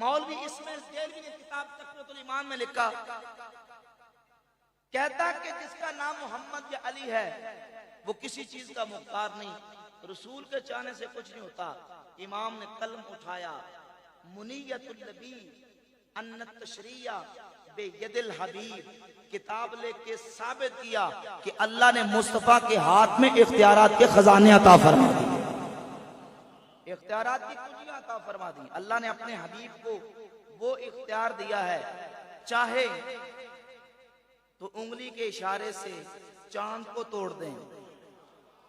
A: مولوی اسماعیل دہلوی نے کتاب تقویۃ الایمان میں لکھا، کہتا کہ جس کا نام محمد یا علی ہے وہ کسی چیز کا مختار نہیں، رسول کے چاہنے سے کچھ نہیں ہوتا۔ امام نے قلم اٹھایا، منیت النبی ان التشریع بے ید الحبیب کتاب لے کے ثابت کیا کہ اللہ نے مصطفیٰ کے ہاتھ میں اختیارات کے خزانے عطا فرما دی، اختیارات کی کنجیاں عطا فرما دی۔ اللہ نے اپنے حبیب کو وہ اختیار دیا ہے، چاہے تو انگلی کے اشارے سے چاند کو توڑ دیں،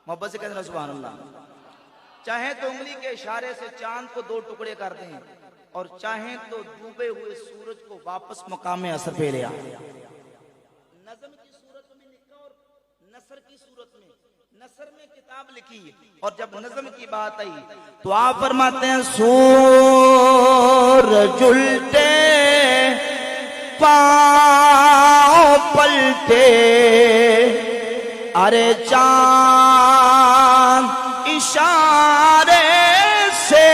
A: محبت سے کہتے ہیں سبحان اللہ، چاہیں تو انگلی کے اشارے سے چاند کو دو ٹکڑے کر دیں، اور چاہیں تو ڈوبے ہوئے سورج کو واپس مقام اثر پہ لے آئیں۔ نظم کی صورت میں لکھا اور نثر کی صورت میں، نثر میں کتاب لکھی، اور جب نظم کی بات آئی تو آپ فرماتے ہیں سورج الٹے پاؤں پلٹے، ارے چاند اشارے سے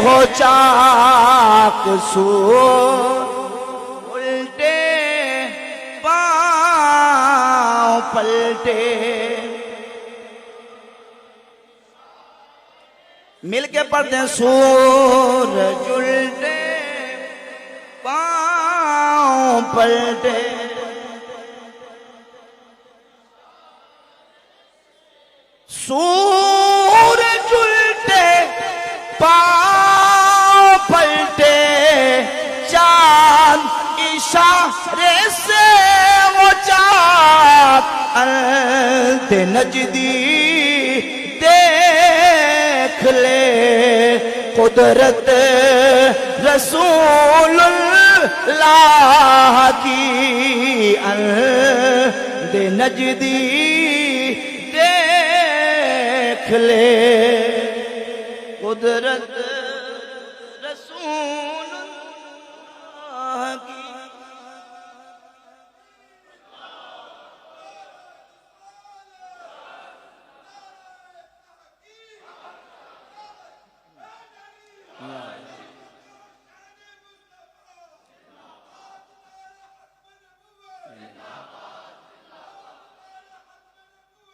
A: ہو چاک سو الٹے پاؤں پلٹے۔ مل کے پڑھتے ہیں سورج الٹے پاؤں پلٹے، سورج الٹے پاؤں پلٹے، چاند اشارے سے وہ چاک ارد نجدی دیکھ لے، قدرت رسول اللہ کی ارد نجدی دیکھ لے، قدرت رسول اللہ کی۔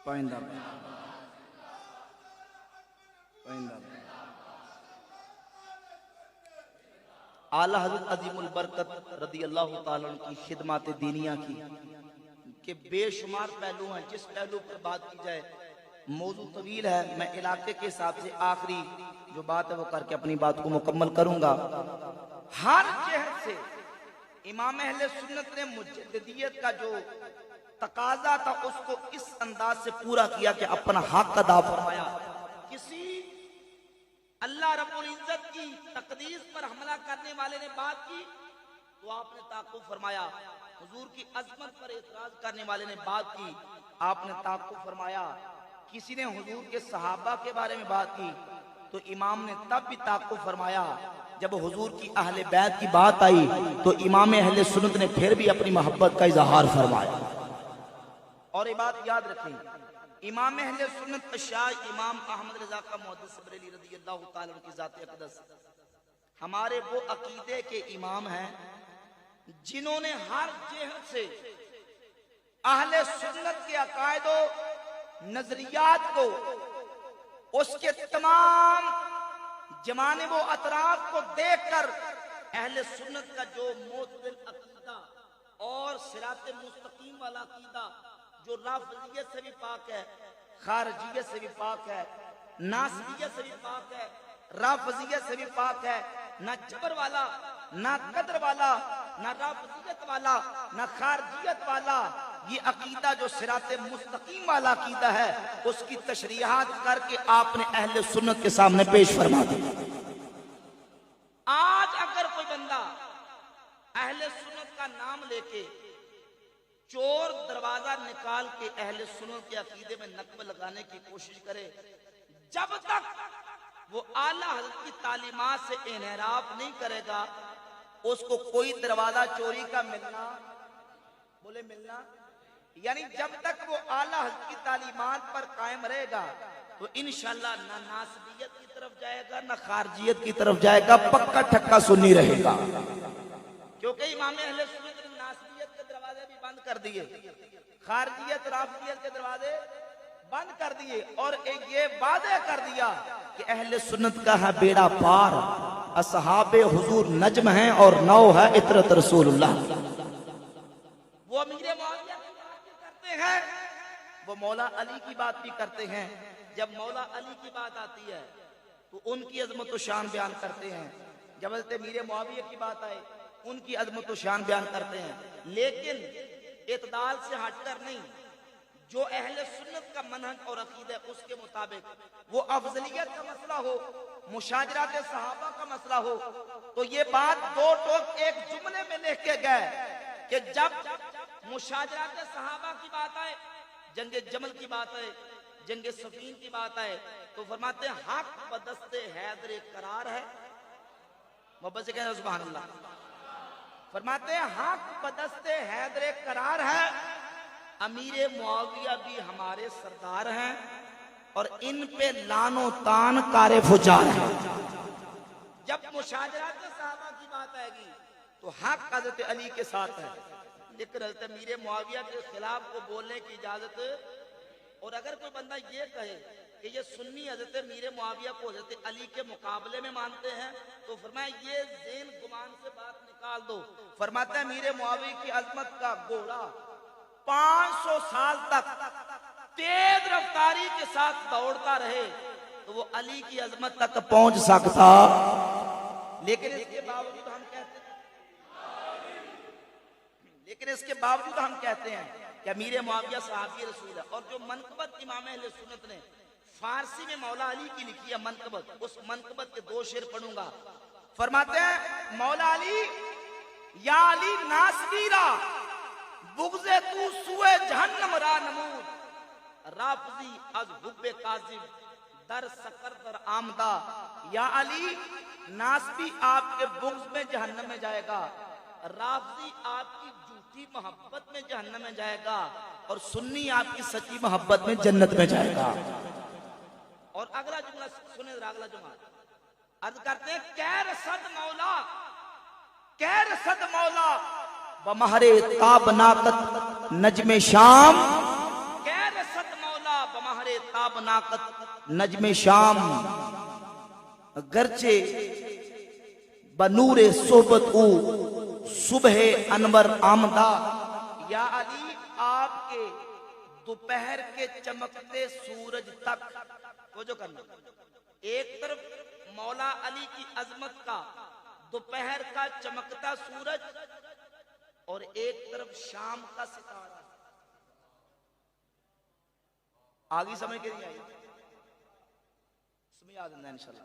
A: پائندہ اعلیٰ حضرت عظیم البرکت رضی اللہ تعالیٰ عنہ کی خدمات دینیہ کی کہ بے شمار پہلو ہیں، جس پہلو پر بات کی جائے موضوع طویل ہے، میں علاقے کے حساب سے آخری جو بات ہے وہ کر کے اپنی بات کو مکمل کروں گا۔ ہر جہت سے امام اہل سنت نے مجددیت کا جو تقاضا تھا اس کو اس انداز سے پورا کیا کہ اپنا حق ادا فرمایا۔ کسی اللہ رب العزت کی تقدیس پر حملہ کرنے والے نے بات کی تو آپ نے تعقب فرمایا، حضور کی عظمت پر اعتراض کرنے والے نے بات کی، آپ نے تعقب فرمایا، کسی نے حضور کے صحابہ کے بارے میں بات کی تو امام نے تب بھی تعقب فرمایا۔ جب حضور کی اہل بیت کی بات آئی تو امام اہل سنت نے پھر بھی اپنی محبت کا اظہار فرمایا۔ اور یہ بات یاد رکھیں، امام اہل سنت شاہ امام احمد رضا کا محدث بریلی رضی اللہ تعالیٰ عنہ کی ذات اقدس ہمارے وہ عقیدے کے امام ہیں جنہوں نے ہر جہت سے اہل سنت کے عقائد و نظریات کو، اس کے تمام جوانب و اطراف کو دیکھ کر اہل سنت کا جو معتدل عقیدہ اور صراط مستقیم والا عقیدہ جو رافضیت سے بھی پاک ہے، خارجیت سے بھی پاک ہے، ناصبیت سے بھی پاک ہے، رافضیت سے بھی پاک ہے، نہ جبر والا، نہ قدر والا، نہ رافضیت والا، نہ خارجیت والا، یہ عقیدہ جو صراط مستقیم والا عقیدہ ہے اس کی تشریحات کر کے آپ نے اہل سنت کے سامنے پیش فرما دی۔ آج اگر کوئی بندہ اہل سنت کا نام لے کے چور دروازہ نکال کے اہل سنت کے عقیدے میں نقب لگانے کی کوشش کرے، جب تک وہ اعلیٰ حضرت کی تعلیمات سے انحراف نہیں کرے گا اس کو کوئی دروازہ چوری کا ملنا، بولے ملنا، یعنی جب تک وہ اعلیٰ حضرت کی تعلیمات پر قائم رہے گا تو انشاءاللہ نہ ناصبیت کی طرف جائے گا نہ خارجیت کی طرف جائے گا، پکا ٹھکا سنی رہے گا۔ کیونکہ امام اہل سنت نے ناصبیت کے دروازے بھی بند کر دیے، خارجیت رافضیت کے دروازے بند کر دیے، اور یہ وعدہ کر دیا کہ اہل سنت کا ہے بیڑا پار، اصحاب حضور نجم ہیں اور نو ہے عطرت رسول اللہ۔ امیر معاویہ کی بات بھی کرتے ہیں، وہ مولا علی کی بات بھی کرتے ہیں۔ جب مولا علی کی بات آتی ہے تو ان کی عظمت و شان بیان کرتے ہیں، جب حضرت امیر معاویہ کی بات آئے ان کی عظمت و شان بیان کرتے ہیں، لیکن اعتدال سے ہٹ کر نہیں۔ جو اہل سنت کا منہج اور عقیدہ ہے اس کے مطابق وہ افضلیت کا مسئلہ ہو، مشاجرات صحابہ کا مسئلہ ہو، تو یہ بات دو ٹوک ایک جملے میں لکھ کے گئے کہ جب مشاجرات صحابہ کی بات آئے، جنگ جمل کی بات آئے، جنگ صفین کی بات آئے، تو فرماتے ہیں حق بدست حیدر قرار ہے۔ محبت سے کہتے ہیں سبحان اللہ۔ فرماتے ہیں حق بدست حیدر قرار ہے، امیر معاویہ بھی ہمارے سردار ہیں اور ان پہ لان و تان کار فجار ہے۔ جب مشاجرات صحابہ کی بات آئے گی تو حق حضرت علی کے ساتھ ہے، لیکن حضرت امیر معاویہ کے خلاف کو بولنے کی اجازت۔ اور اگر کوئی بندہ یہ کہے کہ یہ سنی حضرت امیر معاویہ کو حضرت علی کے مقابلے میں مانتے ہیں تو فرمایا یہ ذہن گمان سے بات نکال دو۔ فرماتا ہے امیر معاویہ کی عظمت کا گھوڑا 500 سال تک تیز رفتاری کے ساتھ دوڑتا رہے تو وہ علی کی عظمت تک پہنچ سکتا، لیکن اس کے باوجود ہم کہتے ہیں کہ امیر معاویہ صحابی رسول ہے۔ اور جو منقبت امام اہل سنت نے فارسی میں مولا علی کی لکھی ہے منقبت، اس منقبت کے 2 شعر پڑھوں گا۔ فرماتے ہیں مولا علی یا علی ناسبیرا بغض تو سوئے جہنم را نمود، رافضی از حب کاذب در سکر در آمدہ۔ یا علی ناسبی آپ کے بغض میں جہنم میں جائے گا، رافضی آپ کی جھوٹی محبت میں جہنم میں جائے گا، اور سنی آپ کی سچی محبت میں جنت میں جائے گا۔ اور اگلا جملہ سنیں ذرا، اگلا جملہ عرض کرتے ہیں کہہ رسد مولا بمہر تابناکت نجم شام، کہہ رسد مولا بمہر تابناکت نجم شام، گرچہ بنور صحبت او صبح انور آمدہ۔ یا علی آپ کے دوپہر کے چمکتے سورج تک، وہ جو کرنا ایک طرف مولا علی کی عظمت کا دوپہر کا چمکتا سورج اور ایک طرف شام کا ستارہ، آگے سمجھ کے نہیں آئی، اس میں یاد ہے انشاءاللہ۔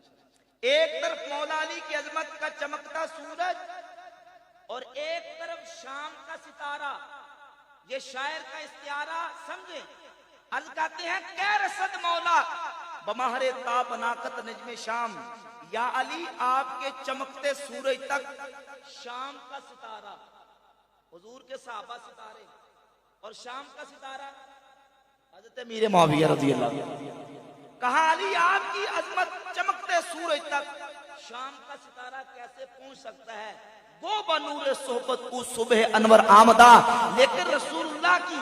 A: ایک طرف مولا علی کی عظمت کا چمکتا سورج اور ایک طرف شام کا ستارہ، یہ شاعر کا استعارہ سمجھیں۔ عرض کرتے ہیں کہہ رسد مولا بمہر تابناکت نجم شام، یا علی آپ کے چمکتے سورج تک شام کا ستارہ، حضور کے صحابہ ستارے، اور شام کا ستارہ حضرت امیر معاویہ رضی اللہ عنہ۔ کہا علی آپ کی عظمت چمکتے سورج تک، شام کا ستارہ کیسے پہنچ سکتا ہے؟ وہ بنور صحبت کو صبح انور آمدہ، لیکن رسول اللہ کی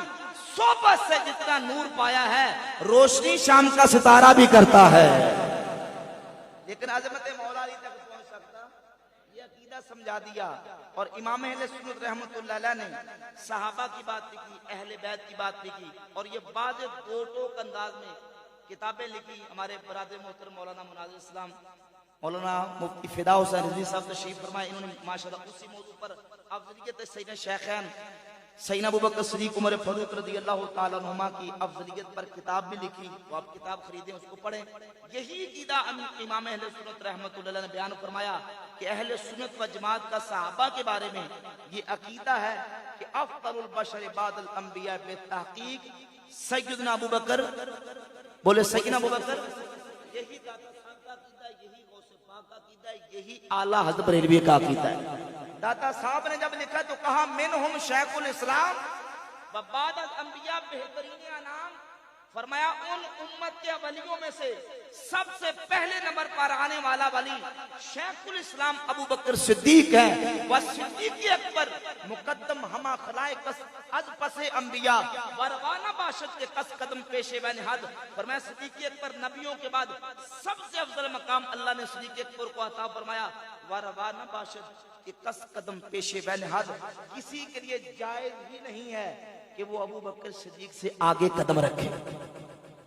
A: صحبت سے جتنا نور پایا ہے روشنی شام کا ستارہ بھی کرتا ہے، لیکن عظمت مولا علی تک پہنچ سکتا، یہ عقیدہ سمجھا دیا۔ اور امام اہل سنت رحمت اللہ علیہ نے صحابہ کی بات لکھی، اہل بیت کی بات لکھی، اور یہ بعض دو ٹوک انداز میں کتابیں لکھی۔ ہمارے برادر محترم مولانا مناظر اسلام مولانا مفتی فدا حسین رضوی صاحب تشریف فرمائے، انہوں نے ماشاءاللہ اسی موضوع پر افضلیت سیدنا شیخین سیدنا ابوبکر صدیق عمر فاروق رضی اللہ تعالیٰ عنہما کی افضلیت پر کتاب بھی لکھی، وہ آپ کتاب خریدیں اس کو پڑھیں۔ یہی عقیدہ امام اہل سنت رحمت اللہ نے بیان فرمایا کہ اہل سنت و جماعت کا صحابہ کے بارے میں یہ عقیدہ ہے کہ افضل البشر بعد الانبیاء بالتحقیق سیدنا ابوبکر، بولے سیدنا ابوبکر، یہی یہی اعلیٰ حضرت بریلوی کا عقیدہ ہے۔ داتا صاحب نے جب لکھا تو کہا منہم شیخ الاسلام وبعد الانبیاء بہترین انام، فرمایا ان امت کے ولیوں میں سے سب سے پہلے نمبر پر آنے والا ولی شیخ الاسلام ابو بکر صدیق ہے۔ وہ صدیق اکبر مقدم ہما خلائق از پس انبیاء وروانہ باشد کے قص قدم پیشے بین حد، فرمایا صدیق اکبر نبیوں کے بعد سب سے افضل مقام اللہ نے صدیق اکبر کو عطا فرمایا۔ وروا نہ باشد کہ کس قدم پیشے بین حد، کسی کے لیے جائز ہی نہیں ہے کہ وہ ابو بکر صدیق سے آگے قدم رکھے.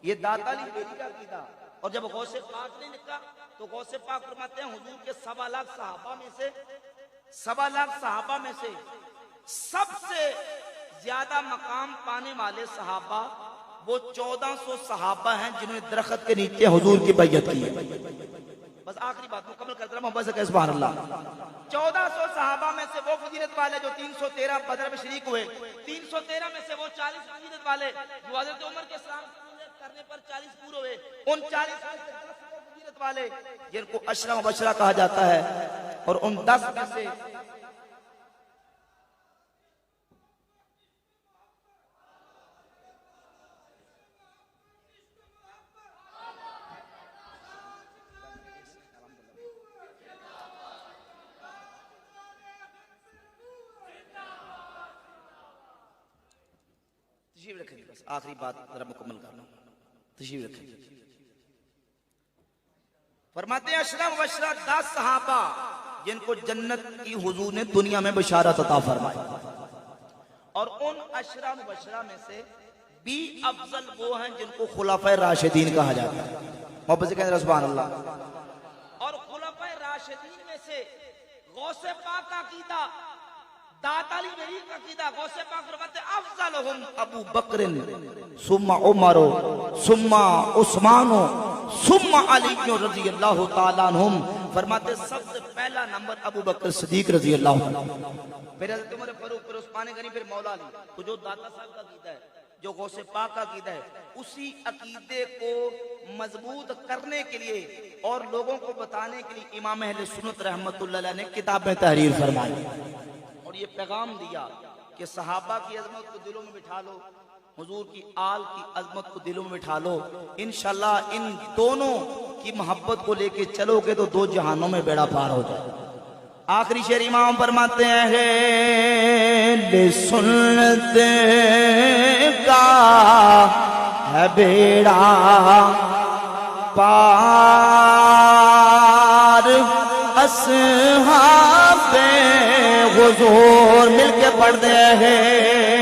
A: یہ داتا علی بیری کا عقیدہ. اور جب غوث پاک نے لکھا تو غوث پاک فرماتے ہیں حضور کے 1.25 لاکھ صحابہ میں سے 1.25 لاکھ صحابہ میں سے سب سے زیادہ مقام پانے والے صحابہ وہ 1400 صحابہ ہیں جنہوں نے درخت کے نیچے حضور کی بیعت کی ہے. بس آخری بات مکمل کرتا رہا محمد صلی سبحان اللہ. 1400 صحابہ میں سے وہ فضیلت والے جو 313 بدر میں شریک ہوئے، 313 میں سے وہ 40 فضیلت والے جو حضرت عمر کے سلام کرنے پر 40 پورے ہوئے، ان 40 میں سے 10 فضیلت والے جن کو عشرہ مبشرہ کہا جاتا ہے، اور ان 10 میں سے تشریف رکھیں. بس آخری بات ذرا مکمل کرنا. تشریف رکھیں. فرماتے ہیں عشرہ مبشرہ 10 صحابہ جن کو جنت کی حضور نے دنیا میں بشارت عطا فرمائی، اور ان عشرہ مبشرہ میں سے 20 افضل وہ ہیں جن کو خلفائے راشدین کہا جاتا ہے. محبت سے کہتے ہیں سبحان اللہ. اور خلفائے راشدین میں سے غوث پاک کا عقیدہ، داتا علی بیری کا عقیدہ، غوث پاک فرماتے ہیں افضلہم ابو بکر ثم عمر ثم عثمان ثم علی رضی اللہ تعالیٰ عنہم. فرماتے سب سے پہلا نمبر ابو بکر صدیق رضی اللہ عنہ، پھر حضرت عمر فاروق، پھر عثمان غنی، پھر مولا علی. تو جو داتا صاحب کا عقیدہ ہے، جو غوث پاک کا عقیدہ ہے، اسی عقیدے کو مضبوط کرنے کے لیے اور لوگوں کو بتانے کے لیے امام اہل سنت رحمت اللہ علیہ نے کتابیں تحریر فرمائی اور یہ پیغام دیا کہ صحابہ کی عظمت کو دلوں میں بٹھا لو، حضور کی آل کی عظمت کو دلوں میں بٹھا لو. انشاءاللہ ان دونوں کی محبت کو لے کے چلو گے تو 2 جہانوں میں بیڑا پار ہو جائے. آخری شعر امام فرماتے ہیں سنت کا ہے بیڑا پار، اصحاب حضور مل کے پڑھ دے ہیں